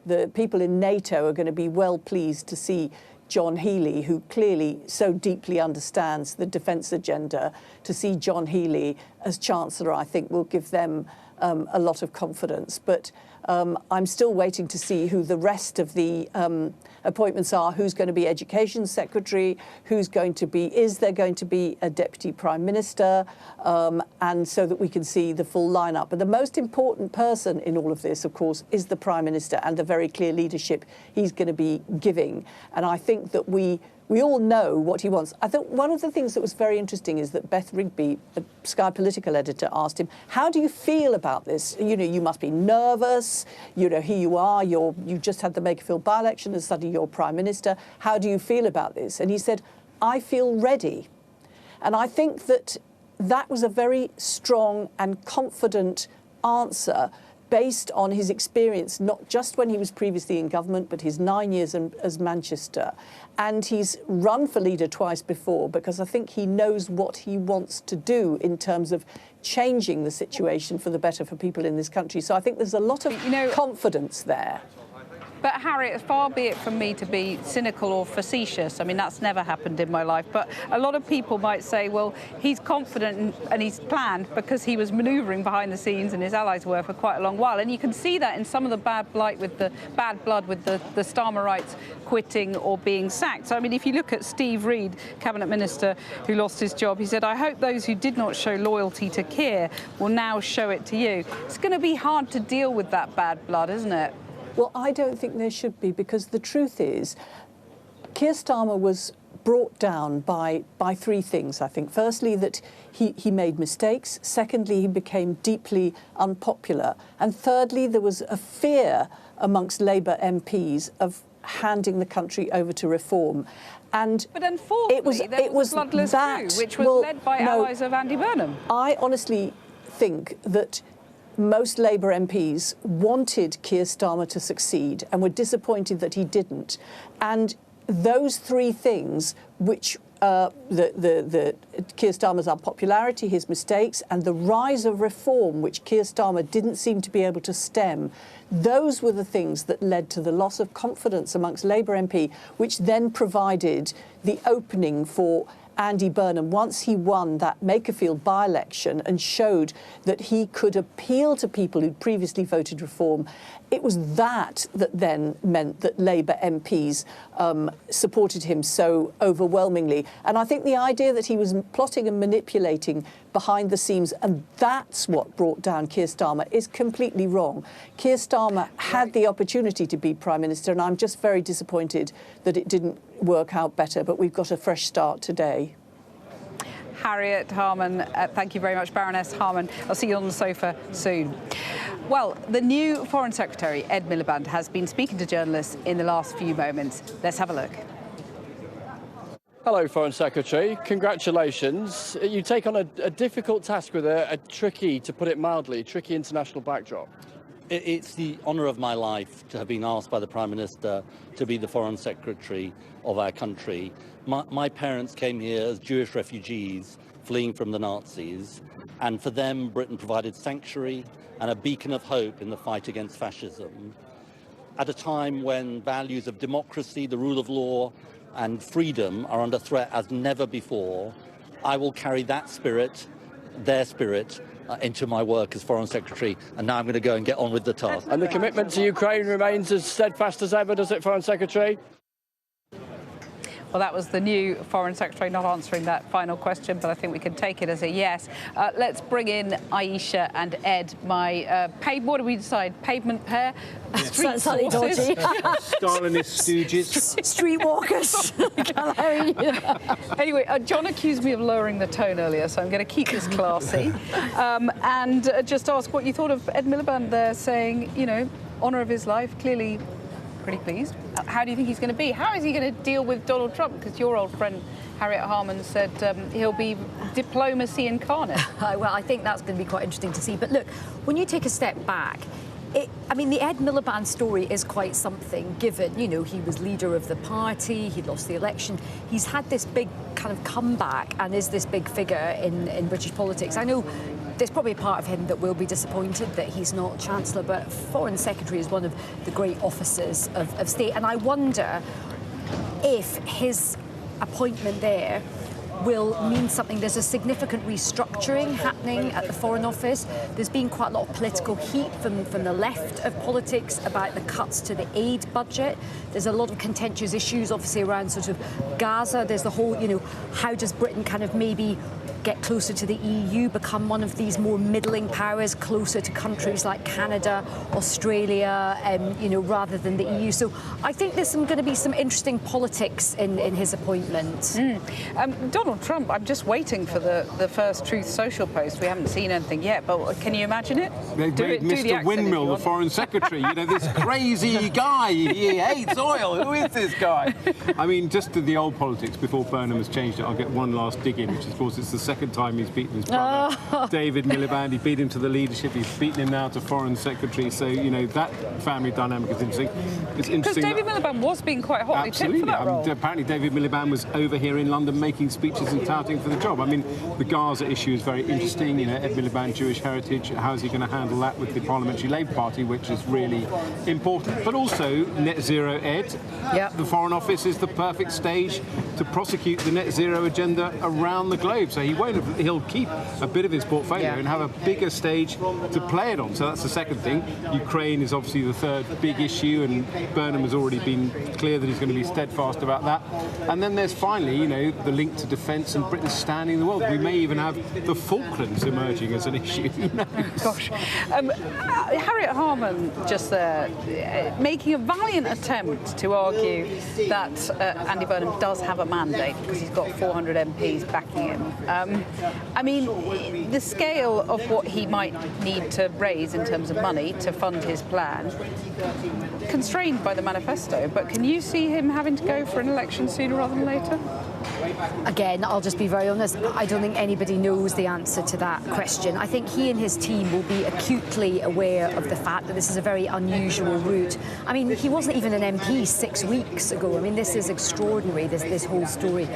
the people in NATO are going to be well pleased to see John Healey, who clearly so deeply understands the defence agenda. To see John Healey as Chancellor, I think, will give them a lot of confidence. But I'm still waiting to see who the rest of the appointments are, who's going to be Education Secretary, is there going to be a Deputy Prime Minister, and so that we can see the full lineup. But the most important person in all of this, of course, is the Prime Minister and the very clear leadership he's going to be giving. And I think that we all know what he wants. I think one of the things that was very interesting is that Beth Rigby, the Sky political editor, asked him, how do you feel about this? You must be nervous. Here you are, you just had the Makerfield by-election and suddenly you're Prime Minister. How do you feel about this? And he said, I feel ready. And I think that that was a very strong and confident answer based on his experience, not just when he was previously in government, but his 9 years as Manchester. And he's run for leader twice before, because I think he knows what he wants to do in terms of changing the situation for the better for people in this country. So I think there's a lot of confidence there. But Harriet, far be it from me to be cynical or facetious. I mean, that's never happened in my life. But a lot of people might say, well, he's confident and he's planned because he was manoeuvring behind the scenes and his allies were for quite a long while. And you can see that in some of the bad blood with the Starmerites quitting or being sacked. So, I mean, if you look at Steve Reed, Cabinet Minister, who lost his job, he said, I hope those who did not show loyalty to Keir will now show it to you. It's going to be hard to deal with that bad blood, isn't it? Well, I don't think there should be, because the truth is, Keir Starmer was brought down by three things, I think. Firstly, that he made mistakes. Secondly, he became deeply unpopular. And thirdly, there was a fear amongst Labour MPs of handing the country over to reform. And but unfortunately, there was a bloodless coup, which was led by allies of Andy Burnham. I honestly think that most Labour MPs wanted Keir Starmer to succeed and were disappointed that he didn't. And those three things, which the Keir Starmer's unpopularity, his mistakes, and the rise of reform, which Keir Starmer didn't seem to be able to stem, those were the things that led to the loss of confidence amongst Labour MP, which then provided the opening for Andy Burnham, once he won that Makerfield by-election and showed that he could appeal to people who'd previously voted reform. It was that then meant that Labour MPs supported him so overwhelmingly. And I think the idea that he was plotting and manipulating behind the scenes, and that's what brought down Keir Starmer, is completely wrong. Keir Starmer had the opportunity to be Prime Minister, and I'm just very disappointed that it didn't work out better, but we've got a fresh start today. Harriet Harman, thank you very much. Baroness Harman, I'll see you on the sofa soon. Well, the new Foreign Secretary, Ed Miliband, has been speaking to journalists in the last few moments. Let's have a look. Hello, Foreign Secretary. Congratulations. You take on a difficult task with a tricky, to put it mildly, tricky international backdrop. It's the honour of my life to have been asked by the Prime Minister to be the Foreign Secretary of our country. My parents came here as Jewish refugees fleeing from the Nazis, and for them Britain provided sanctuary and a beacon of hope in the fight against fascism. At a time when values of democracy, the rule of law and freedom are under threat as never before, I will carry that spirit, their spirit, into my work as Foreign Secretary, and now I'm going to go and get on with the task. And the commitment to Ukraine remains as steadfast as ever, does it, Foreign Secretary? Well, that was the new Foreign Secretary not answering that final question, but I think we can take it as a yes. Let's bring in Aisha and Ed, my what do we decide? Pavement pair? Street slightly dodgy. Stalinist stooges. Streetwalkers. Anyway, John accused me of lowering the tone earlier, so I'm going to keep this classy. And just ask what you thought of Ed Miliband there saying, you know, honour of his life, clearly pretty pleased. How do you think he's going to be? How is he going to deal with Donald Trump? Because your old friend Harriet Harman said he'll be diplomacy incarnate. Well, I think that's going to be quite interesting to see. But look, when you take a step back, I mean, the Ed Miliband story is quite something, given, you know, he was leader of the party, he lost the election. He's had this big kind of comeback and is this big figure in British politics. I know there's probably a part of him that will be disappointed that he's not Chancellor, but Foreign Secretary is one of the great officers of state. And I wonder if his appointment there will mean something. There's a significant restructuring happening at the Foreign Office. There's been quite a lot of political heat from the left of politics about the cuts to the aid budget. There's a lot of contentious issues, obviously, around sort of Gaza. There's the whole, you know, how does Britain kind of maybe get closer to the EU, become one of these more middling powers, closer to countries like Canada, Australia, you know, rather than the EU. So I think there's going to be some interesting politics in his appointment. Donald Trump, I'm just waiting for the first Truth Social post. We haven't seen anything yet, but can you imagine it? Mr. Windmill, the Foreign Secretary, you know, this crazy guy, he hates oil. Who is this guy? I mean, just to the old politics, before Burnham has changed it, I'll get one last dig in, which of course is the second time he's beaten his brother, David Miliband. He beat him to the leadership. He's beaten him now to Foreign Secretary. So, you know, that family dynamic is interesting. It's interesting. Because David Miliband was being quite hotly tipped for that role. Apparently David Miliband was over here in London making speeches and touting for the job. I mean, the Gaza issue is very interesting. You know, Ed Miliband, Jewish heritage. How is he going to handle that with the Parliamentary Labour Party, which is really important? But also, net zero Ed. Yep. The Foreign Office is the perfect stage to prosecute the net zero agenda around the globe. So he'll keep a bit of his portfolio and have a bigger stage to play it on. So that's the second thing. Ukraine is obviously the third big issue, and Burnham has already been clear that he's going to be steadfast about that. And then there's finally, you know, the link to defence and Britain's standing in the world. We may even have the Falklands emerging as an issue. Who knows? Gosh. Harriet Harman just there, making a valiant attempt to argue that Andy Burnham does have a mandate because he's got 400 MPs backing him. I mean, the scale of what he might need to raise in terms of money to fund his plan, constrained by the manifesto, but can you see him having to go for an election sooner rather than later? Again, I'll just be very honest, I don't think anybody knows the answer to that question. I think he and his team will be acutely aware of the fact that this is a very unusual route. I mean, he wasn't even an MP 6 weeks ago. I mean, this is extraordinary, this whole story.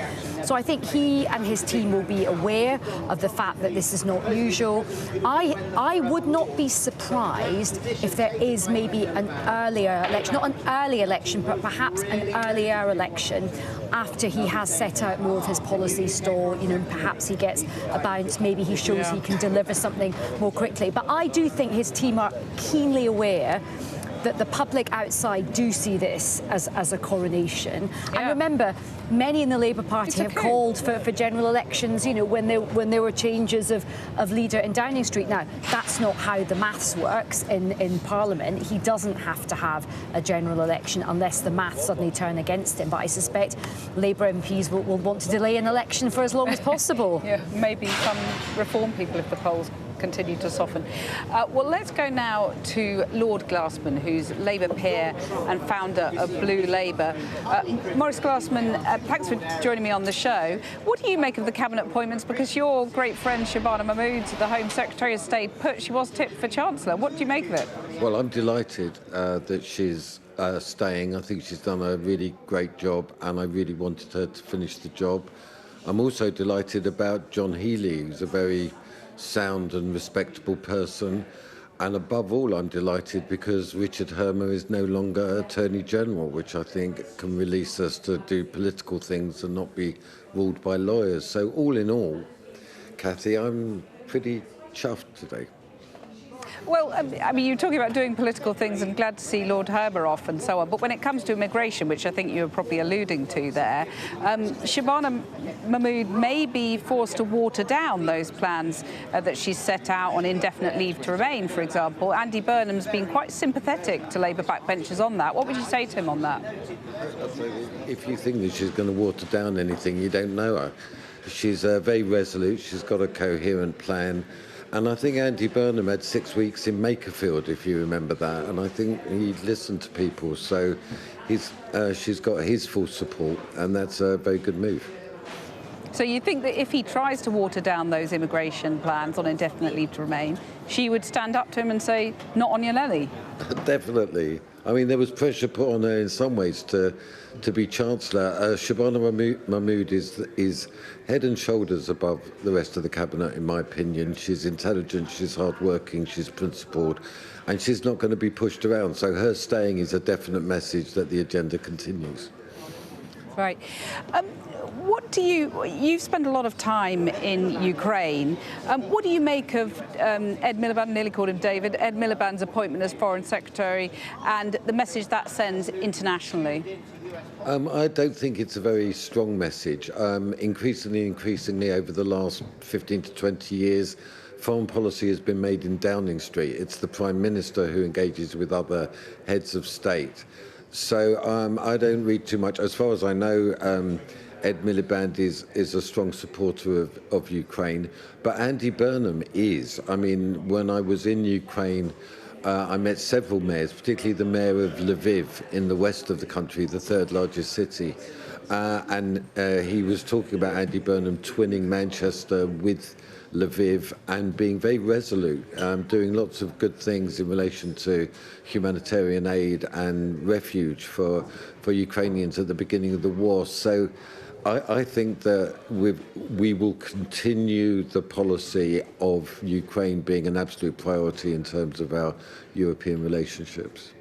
So I think he and his team will be aware of the fact that this is not usual. I would not be surprised if there is maybe an earlier election, not an early election, but perhaps an earlier election after he has set out more of his policy stall, you know, perhaps he gets a bounce, maybe he shows he can deliver something more quickly. But I do think his team are keenly aware that the public outside do see this as a coronation. And remember, many in the Labour Party have called for general elections, you know, when there were changes of leader in Downing Street. Now, that's not how the maths works in Parliament. He doesn't have to have a general election unless the maths suddenly turn against him. But I suspect Labour MPs will want to delay an election for as long as possible. Maybe some reform people if the polls continue to soften. Well, let's go now to Lord Glassman, who's Labour peer and founder of Blue Labour. Maurice Glassman, thanks for joining me on the show. What do you make of the cabinet appointments? Because your great friend Shabana Mahmood, the Home Secretary, has stayed put. She was tipped for Chancellor. What do you make of it? Well, I'm delighted that she's staying. I think she's done a really great job, and I really wanted her to finish the job. I'm also delighted about John Healey, who's a very sound and respectable person, and above all I'm delighted because Richard Hermer is no longer Attorney General, which I think can release us to do political things and not be ruled by lawyers. So all in all, Cathy, I'm pretty chuffed today. Well, I mean, you're talking about doing political things and glad to see Lord Herber off and so on, but when it comes to immigration, which I think you were probably alluding to there, Shabana Mahmood may be forced to water down those plans that she's set out on indefinite leave to remain, for example. Andy Burnham's been quite sympathetic to Labour backbenchers on that. What would you say to him on that? If you think that she's going to water down anything, you don't know her. She's very resolute, she's got a coherent plan. And I think Andy Burnham had 6 weeks in Makerfield, if you remember that, and I think he listened to people, so she's got his full support, and that's a very good move. So you think that if he tries to water down those immigration plans on indefinite leave to remain, she would stand up to him and say, not on your lily? Definitely. I mean, there was pressure put on her in some ways to be Chancellor. Shabana Mahmood is head and shoulders above the rest of the cabinet, in my opinion. She's intelligent, she's hardworking, she's principled, and she's not going to be pushed around. So her staying is a definite message that the agenda continues. Right. What do you've spent a lot of time in Ukraine. What do you make of Ed Miliband, nearly called him David, Ed Miliband's appointment as Foreign Secretary and the message that sends internationally? I don't think it's a very strong message. Increasingly over the last 15 to 20 years, foreign policy has been made in Downing Street. It's the Prime Minister who engages with other heads of state. So I don't read too much. As far as I know, Ed Miliband is a strong supporter of Ukraine, but Andy Burnham is. I mean, when I was in Ukraine I met several mayors, particularly the mayor of Lviv in the west of the country, the third largest city. And he was talking about Andy Burnham twinning Manchester with Lviv and being very resolute, doing lots of good things in relation to humanitarian aid and refuge for Ukrainians at the beginning of the war. So I think that we will continue the policy of Ukraine being an absolute priority in terms of our European relationships.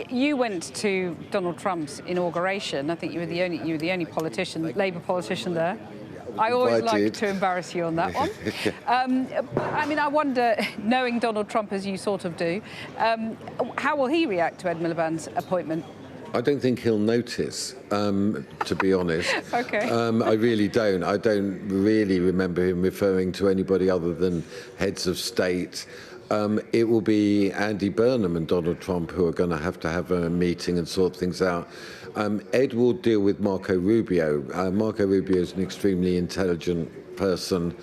You went to Donald Trump's inauguration. I think you were the only politician, Labour politician there. I always like to embarrass you on that one. I mean, I wonder, knowing Donald Trump as you sort of do, how will he react to Ed Miliband's appointment? I don't think he'll notice, to be honest. Okay. I really don't. I don't really remember him referring to anybody other than heads of state. It will be Andy Burnham and Donald Trump who are going to have a meeting and sort things out. Ed will deal with Marco Rubio. Marco Rubio is an extremely intelligent person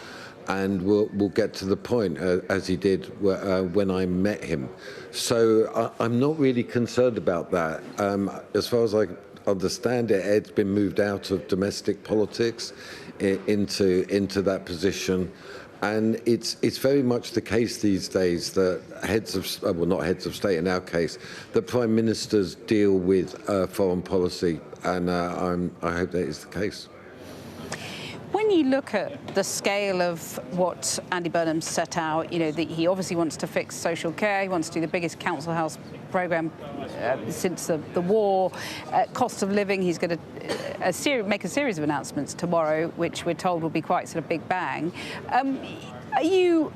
and will get to the point, as he did when I met him. So I'm not really concerned about that. As far as I understand it, Ed's been moved out of domestic politics into that position. And it's very much the case these days that not heads of state in our case, that prime ministers deal with foreign policy, and I hope that is the case. When you look at the scale of what Andy Burnham set out, you know, he obviously wants to fix social care. He wants to do the biggest council house programme since the war. Cost of living, he's going to make a series of announcements tomorrow, which we're told will be quite sort of big bang. Are you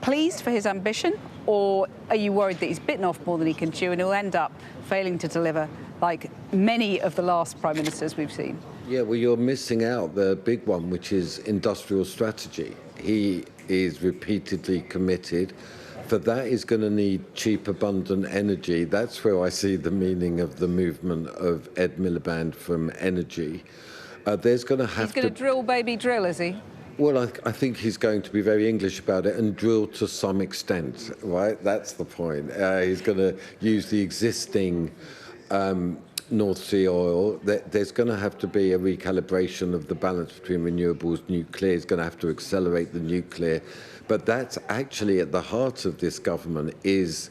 pleased for his ambition, or are you worried that he's bitten off more than he can chew and he'll end up failing to deliver like many of the last prime ministers we've seen? Yeah, well, you're missing out the big one, which is industrial strategy. He is repeatedly committed. For that, he's going to need cheap, abundant energy. That's where I see the meaning of the movement of Ed Miliband from energy. There's going to have He's going to drill, baby, drill, is he? Well, I think he's going to be very English about it and drill to some extent, right? That's the point. He's going to use the existing North Sea oil. There's going to have to be a recalibration of the balance between renewables, nuclear. He's going to have to accelerate the nuclear. But that's actually at the heart of this government is,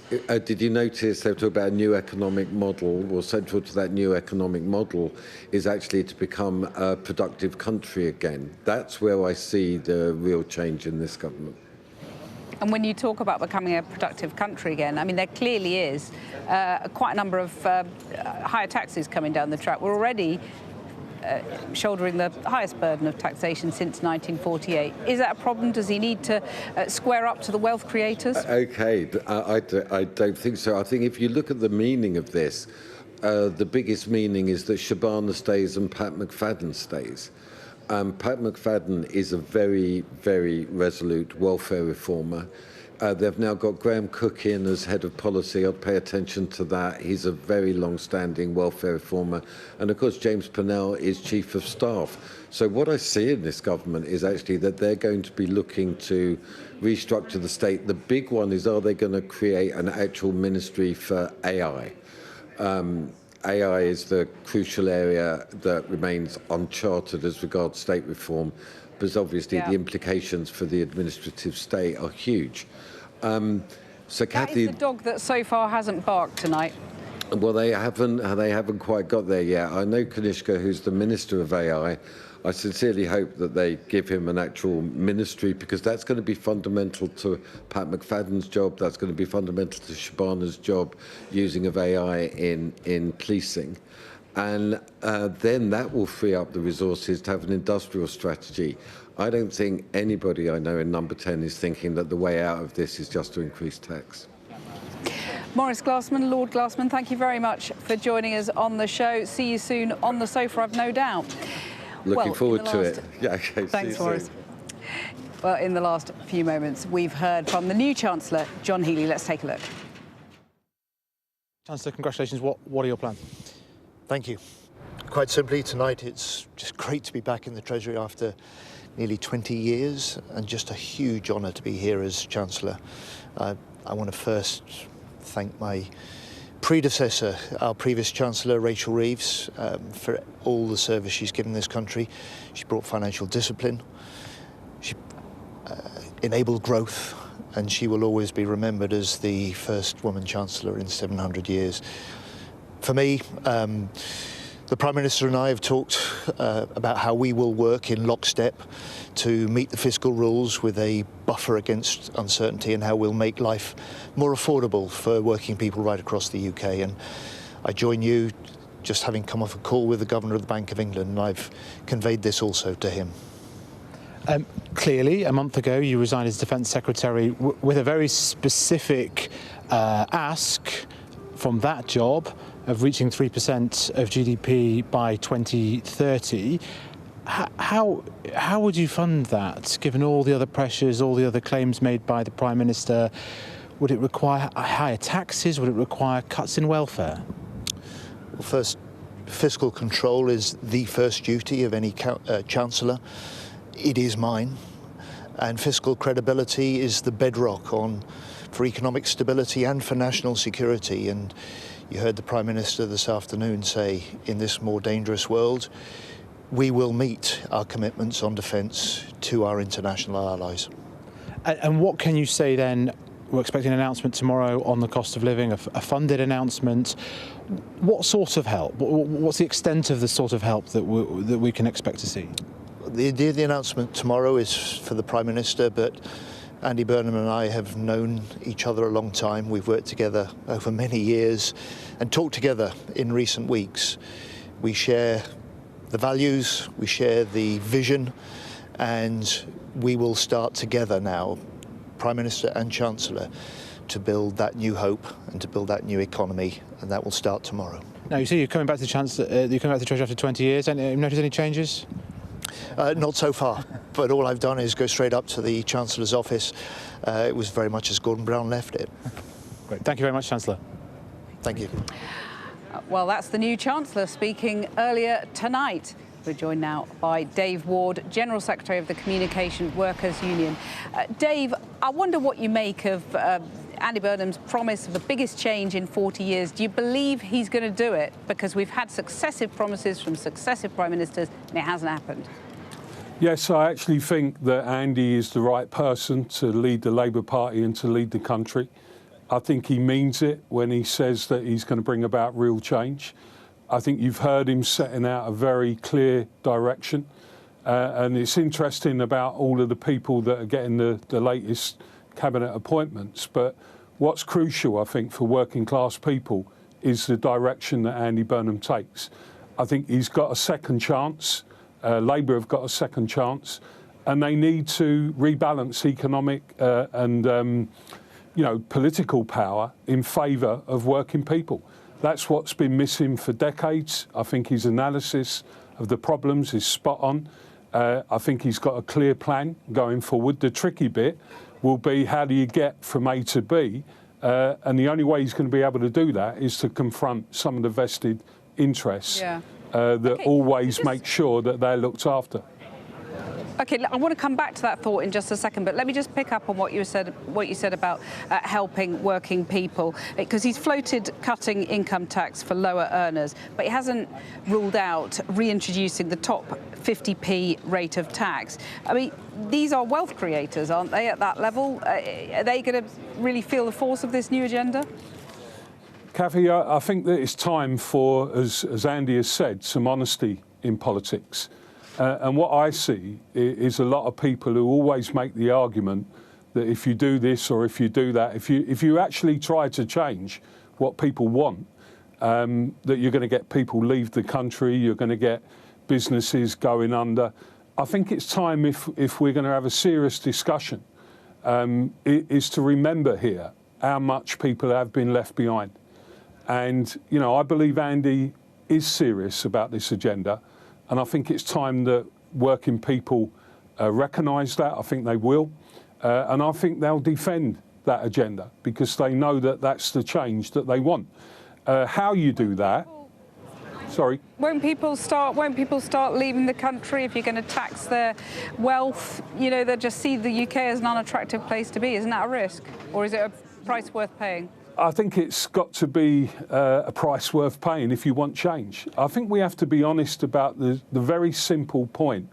did you notice they talk about a new economic model? Well, central to that new economic model is actually to become a productive country again. That's where I see the real change in this government. And when you talk about becoming a productive country again, I mean, there clearly is quite a number of higher taxes coming down the track. We're already shouldering the highest burden of taxation since 1948. Is that a problem? Does he need to square up to the wealth creators? Okay, I don't think so. I think if you look at the meaning of this, the biggest meaning is that Shabana stays and Pat McFadden stays. Pat McFadden is a very, very resolute welfare reformer. They've now got Graham Cook in as head of policy. I'd pay attention to that. He's a very long-standing welfare reformer. And, of course, James Purnell is chief of staff. So what I see in this government is actually that they're going to be looking to restructure the state. The big one is, are they going to create an actual ministry for AI? AI is the crucial area that remains uncharted as regards state reform, because obviously the implications for the administrative state are huge. So Cathy, that is the dog that so far hasn't barked tonight. Well, they haven't quite got there yet. I know Kanishka, who's the Minister of AI. I sincerely hope that they give him an actual ministry, because that's going to be fundamental to Pat McFadden's job. That's going to be fundamental to Shabana's job, using of AI in policing. And then that will free up the resources to have an industrial strategy. I don't think anybody I know in Number 10 is thinking that the way out of this is just to increase tax. Maurice Glassman, Lord Glassman, thank you very much for joining us on the show. See you soon on the sofa, I've no doubt. Looking forward to it. Yeah, okay. Thanks, Maurice. Well, in the last few moments, we've heard from the new Chancellor, John Healey. Let's take a look. Chancellor, congratulations. What are your plans? Thank you. Quite simply, tonight it's just great to be back in the Treasury after nearly 20 years, and just a huge honour to be here as Chancellor. I want to first thank my predecessor, our previous Chancellor, Rachel Reeves, for all the service she's given this country. She brought financial discipline, she enabled growth, and she will always be remembered as the first woman Chancellor in 700 years. For me, the Prime Minister and I have talked about how we will work in lockstep to meet the fiscal rules with a buffer against uncertainty, and how we'll make life more affordable for working people right across the UK. And I join you, just having come off a call with the Governor of the Bank of England, and I've conveyed this also to him. Clearly, a month ago, you resigned as Defence Secretary with a very specific ask from that job of reaching 3% of GDP by 2030. How would you fund that, given all the other pressures, all the other claims made by the Prime Minister? Would it require higher taxes? Would it require cuts in welfare? Well, first, fiscal control is the first duty of any Chancellor. It is mine. And fiscal credibility is the bedrock for economic stability and for national security. And you heard the Prime Minister this afternoon say, in this more dangerous world, we will meet our commitments on defence to our international allies. And what can you say then? We're expecting an announcement tomorrow on the cost of living, a funded announcement. What sort of help? What's the extent of the sort of help that we can expect to see? The announcement tomorrow is for the Prime Minister, but Andy Burnham and I have known each other a long time. We've worked together over many years and talked together in recent weeks. We share the values, we share the vision, and we will start together now, Prime Minister and Chancellor, to build that new hope and to build that new economy, and that will start tomorrow. Now, you say you're coming back to Chancellor, you're coming back to Treasury after 20 years. Have you noticed any changes? Not so far, but all I've done is go straight up to the Chancellor's office. It was very much as Gordon Brown left it. Great. Thank you very much, Chancellor. Thank you. Well, that's the new Chancellor speaking earlier tonight. We're joined now by Dave Ward, General Secretary of the Communication Workers Union. Dave, I wonder what you make of Andy Burnham's promise of the biggest change in 40 years. Do you believe he's going to do it? Because we've had successive promises from successive Prime Ministers and it hasn't happened. Yes, I actually think that Andy is the right person to lead the Labour Party and to lead the country. I think he means it when he says that he's going to bring about real change. I think you've heard him setting out a very clear direction. And it's interesting about all of the people that are getting the latest cabinet appointments. But what's crucial, I think, for working class people is the direction that Andy Burnham takes. I think he's got a second chance. Labour have got a second chance. And they need to rebalance economic and political power in favour of working people. That's what's been missing for decades. I think his analysis of the problems is spot on. I think he's got a clear plan going forward. The tricky bit will be how do you get from A to B? And the only way he's going to be able to do that is to confront some of the vested interests that always make sure that they're looked after. OK, I want to come back to that thought in just a second, but let me just pick up on what you said about helping working people, because he's floated cutting income tax for lower earners, but he hasn't ruled out reintroducing the top 50p rate of tax. I mean, these are wealth creators, aren't they, at that level? Are they going to really feel the force of this new agenda? Cathy, I think that it's time for, as Andy has said, some honesty in politics. And what I see is a lot of people who always make the argument that if you do this or if you do that, if you actually try to change what people want, that you're going to get people leave the country, you're going to get businesses going under. I think it's time, if we're going to have a serious discussion, is to remember here how much people have been left behind. And, I believe Andy is serious about this agenda. And I think it's time that working people recognise that. I think they will. And I think they'll defend that agenda because they know that that's the change that they want. How you do that... Sorry. Won't people start leaving the country if you're going to tax their wealth? They'll just see the UK as an unattractive place to be. Isn't that a risk? Or is it price worth paying? I think it's got to be a price worth paying if you want change. I think we have to be honest about the very simple point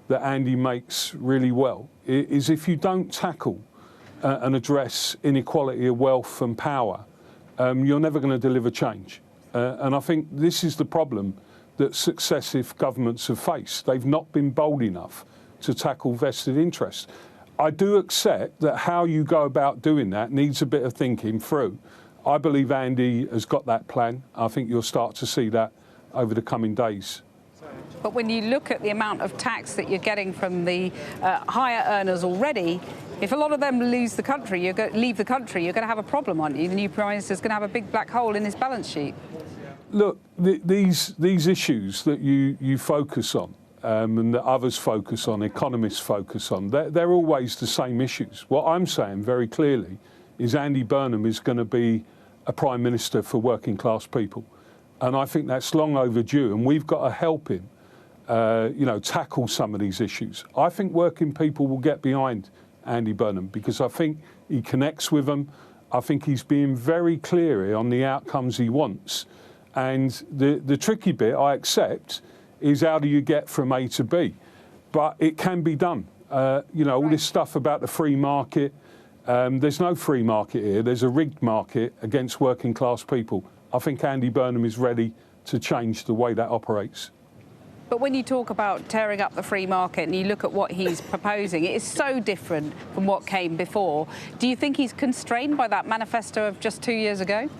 that Andy makes really well, is if you don't tackle and address inequality of wealth and power, you're never going to deliver change. And I think this is the problem that successive governments have faced. They've not been bold enough to tackle vested interests. I do accept that how you go about doing that needs a bit of thinking through. I believe Andy has got that plan. I think you'll start to see that over the coming days. But when you look at the amount of tax that you're getting from the higher earners already, if a lot of them leave the country, you're going to have a problem, aren't you? The new Prime Minister's going to have a big black hole in his balance sheet. Look, these issues that you focus on, and that others focus on, economists focus on, they're always the same issues. What I'm saying very clearly is Andy Burnham is going to be a Prime Minister for working class people. And I think that's long overdue, and we've got to help him, tackle some of these issues. I think working people will get behind Andy Burnham because I think he connects with them. I think he's being very clear here on the outcomes he wants. And the tricky bit, I accept, is how do you get from A to B? But it can be done. All this stuff about the free market, there's no free market here. There's a rigged market against working class people. I think Andy Burnham is ready to change the way that operates. But when you talk about tearing up the free market and you look at what he's proposing, it is so different from what came before. Do you think he's constrained by that manifesto of just 2 years ago?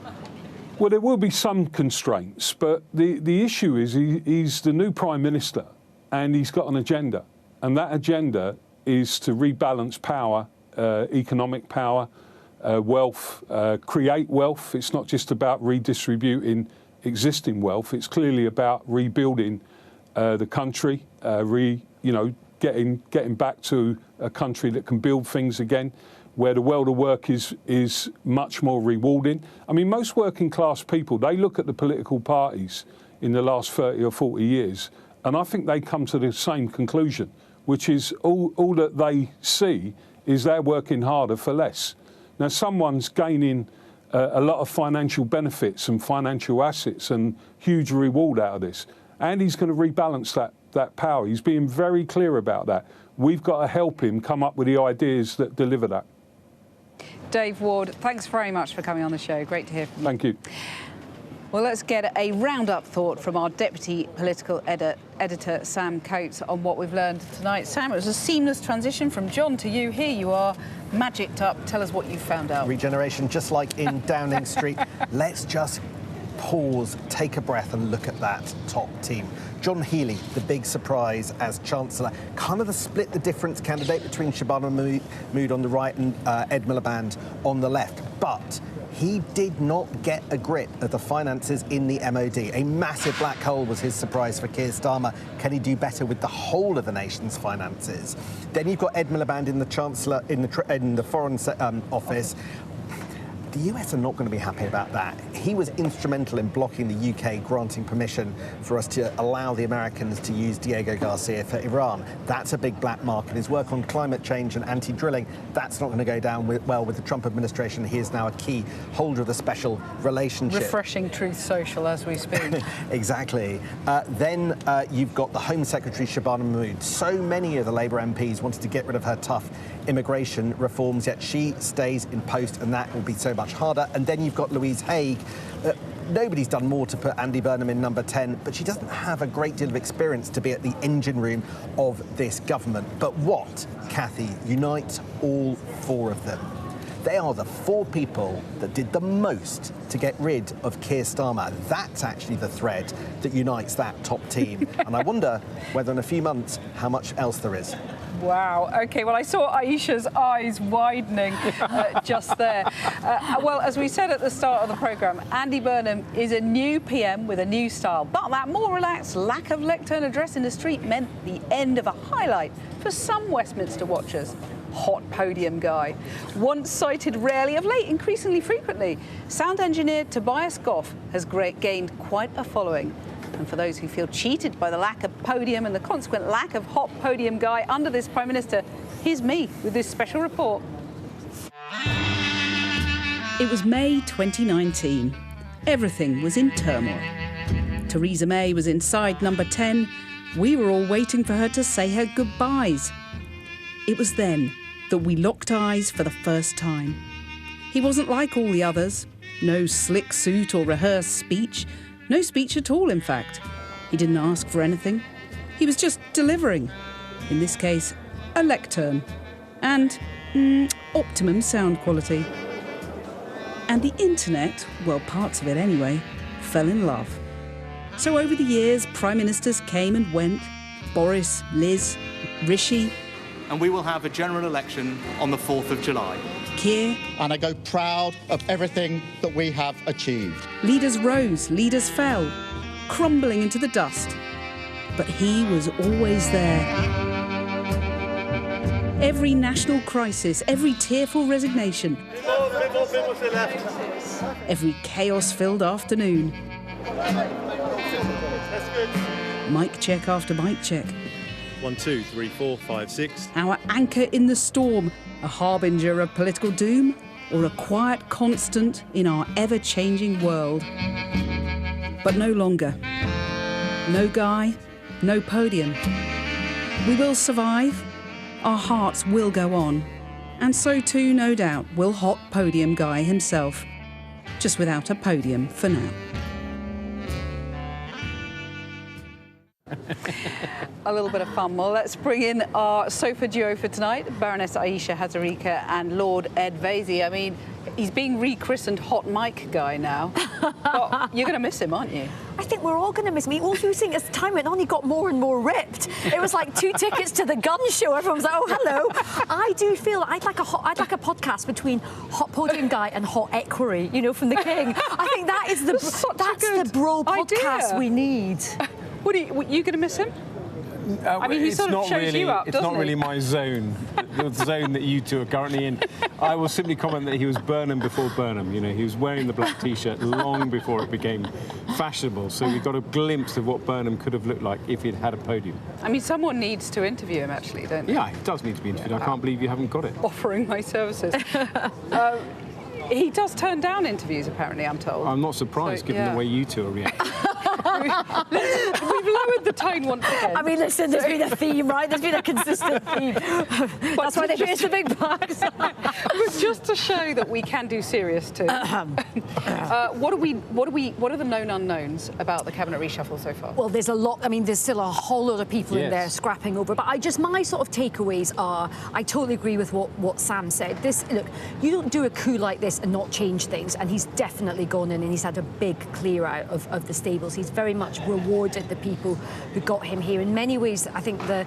Well, there will be some constraints, but the issue is he's the new Prime Minister and he's got an agenda. And that agenda is to rebalance power, economic power, wealth, create wealth. It's not just about redistributing existing wealth. It's clearly about rebuilding the country, getting back to a country that can build things again, where the world of work is much more rewarding. I mean, most working class people, they look at the political parties in the last 30 or 40 years, and I think they come to the same conclusion, which is all that they see is they're working harder for less. Now, someone's gaining a lot of financial benefits and financial assets and huge reward out of this, and he's going to rebalance that power. He's being very clear about that. We've got to help him come up with the ideas that deliver that. Dave Ward, thanks very much for coming on the show. Great to hear from you. Thank you. Well, let's get a roundup thought from our Deputy Political Editor, Sam Coates, on what we've learned tonight. Sam, it was a seamless transition from John to you. Here you are, magicked up. Tell us what you found out. Regeneration, just like in Downing Street. Let's just pause, take a breath and look at that top team. John Healey, the big surprise as Chancellor, kind of the split the difference candidate between Shabana Mahmood on the right and Ed Miliband on the left. But he did not get a grip of the finances in the MOD. A massive black hole was his surprise for Keir Starmer. Can he do better with the whole of the nation's finances? Then you've got Ed Miliband in the Chancellor, in the Foreign Office. The US are not going to be happy about that. He was instrumental in blocking the UK granting permission for us to allow the Americans to use Diego Garcia for Iran. That's a big black mark. And his work on climate change and anti-drilling, that's not going to go down well with the Trump administration. He is now a key holder of the special relationship. Refreshing Truth Social as we speak. Exactly. Then you've got the Home Secretary, Shabana Mahmood. So many of the Labour MPs wanted to get rid of her tough immigration reforms, yet she stays in post, and that will be so much harder. And then you've got Louise Haigh. Nobody's done more to put Andy Burnham in number 10, but she doesn't have a great deal of experience to be at the engine room of this government. But what, Cathy, unites all four of them? They are the four people that did the most to get rid of Keir Starmer. That's actually the thread that unites that top team. And I wonder whether in a few months how much else there is. Wow. OK, well, I saw Aisha's eyes widening just there. Well, as we said at the start of the programme, Andy Burnham is a new PM with a new style. But that more relaxed lack of lectern address in the street meant the end of a highlight for some Westminster watchers. Hot podium guy. Once cited rarely, of late increasingly frequently. Sound engineer Tobias Goff has gained quite a following. And for those who feel cheated by the lack of podium and the consequent lack of hot podium guy under this Prime Minister, here's me with this special report. It was May 2019. Everything was in turmoil. Theresa May was inside number 10. We were all waiting for her to say her goodbyes. It was then that we locked eyes for the first time. He wasn't like all the others. No slick suit or rehearsed speech. No speech at all, in fact. He didn't ask for anything. He was just delivering. In this case, a lectern. And optimum sound quality. And the internet, well, parts of it anyway, fell in love. So over the years, Prime Ministers came and went. Boris, Liz, Rishi. And we will have a general election on the 4th of July. Keir. And I go proud of everything that we have achieved. Leaders rose, leaders fell, crumbling into the dust. But he was always there. Every national crisis, every tearful resignation, every chaos-filled afternoon. Mic check after mic check. 1, 2, 3, 4, 5, 6. Our anchor in the storm, a harbinger of political doom, or a quiet constant in our ever-changing world. But no longer. No guy, no podium. We will survive. Our hearts will go on. And so too, no doubt, will hot podium guy himself. Just without a podium for now. A little bit of fun. Well, let's bring in our sofa duo for tonight, Baroness Aisha Hazarika and Lord Ed Vaizey. I mean, he's being rechristened Hot Mic Guy now. But you're going to miss him, aren't you? I think we're all going to miss him. All you were saying, as time went on, he got more and more ripped. It was like 2 tickets to the gun show. Everyone was like, oh, hello. I do feel I'd like a podcast between Hot Podium Guy and Hot Equerry, you know, from The King. I think that is that's the bro podcast we need. What are you going to miss him? I mean, he sort of shows you up, doesn't he? It's not really my zone, the zone that you two are currently in. I will simply comment that he was Burnham before Burnham. You know, he was wearing the black T-shirt long before it became fashionable. So we got a glimpse of what Burnham could have looked like if he'd had a podium. I mean, someone needs to interview him, actually, don't they? Yeah, he does need to be interviewed. I can't believe you haven't got it. Offering my services. He does turn down interviews, apparently, I'm told. I'm not surprised, given the way you two are reacting. We've lowered the tone once again. I mean, listen, there's been a theme, right? There's been a consistent theme. That's why they pay us the big bucks. But just to show that we can do serious too. What are the known unknowns about the cabinet reshuffle so far? Well, there's a lot. I mean, there's still a whole lot of people in there scrapping over. But my sort of takeaways are, I totally agree with what Sam said. Look, you don't do a coup like this and not change things. And he's definitely gone in and he's had a big clear out of the stables. He's very much rewarded the people who got him here. In many ways, I think the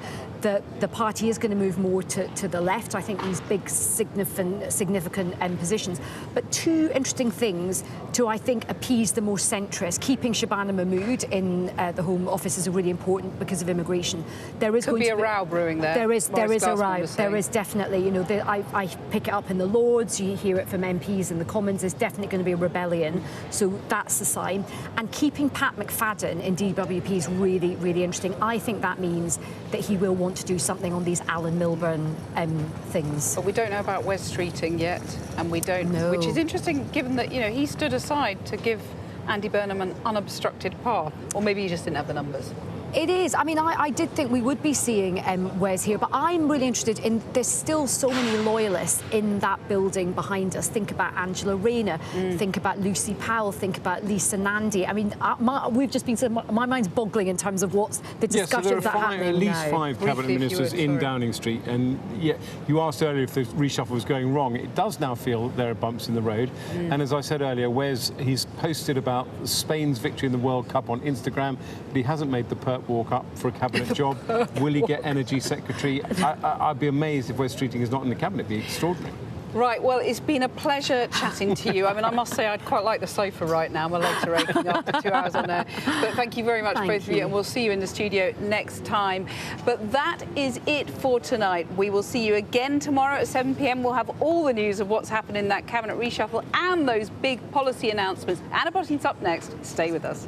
party is going to move more to the left. I think these big significant positions. But 2 interesting things to, I think, appease the more centrist. Keeping Shabana Mahmood in the Home Office is really important because of immigration. There is going to be a row brewing there. There is a row. There is definitely, you know, I pick it up in the Lords. You hear it from MPs in the Commons. There's definitely going to be a rebellion. So that's the sign. And keeping Pat McFadden in DWP is really, really interesting. I think that means that he will want to do something on these Alan Milburn things. But we don't know about Wes Streeting yet, and we don't know. Which is interesting, given that, you know, he stood aside to give Andy Burnham an unobstructed path. Or maybe he just didn't have the numbers. It is. I mean, I did think we would be seeing Wes here, but I'm really interested in, there's still so many loyalists in that building behind us. Think about Angela Rayner, think about Lucy Powell, think about Lisa Nandy. I mean, we've just been, my mind's boggling in terms of what's the discussions that are happening at least now. 5 cabinet ministers in Downing Street, and yet you asked earlier if the reshuffle was going wrong. It does now feel there are bumps in the road, and as I said earlier, Wes, he's posted about Spain's victory in the World Cup on Instagram, but he hasn't made the perp walk up for a cabinet job. Will he get energy secretary? I'd be amazed if Wes Streeting is not in the cabinet. It'd be extraordinary. Right, well, it's been a pleasure chatting to you. I mean, I must say I'd quite like the sofa right now. My legs are aching after 2 hours on there. But thank you very much, both of you, and we'll see you in the studio next time. But that is it for tonight. We will see you again tomorrow at 7 p.m. We'll have all the news of what's happened in that cabinet reshuffle and those big policy announcements. Anna Botting's up next. Stay with us.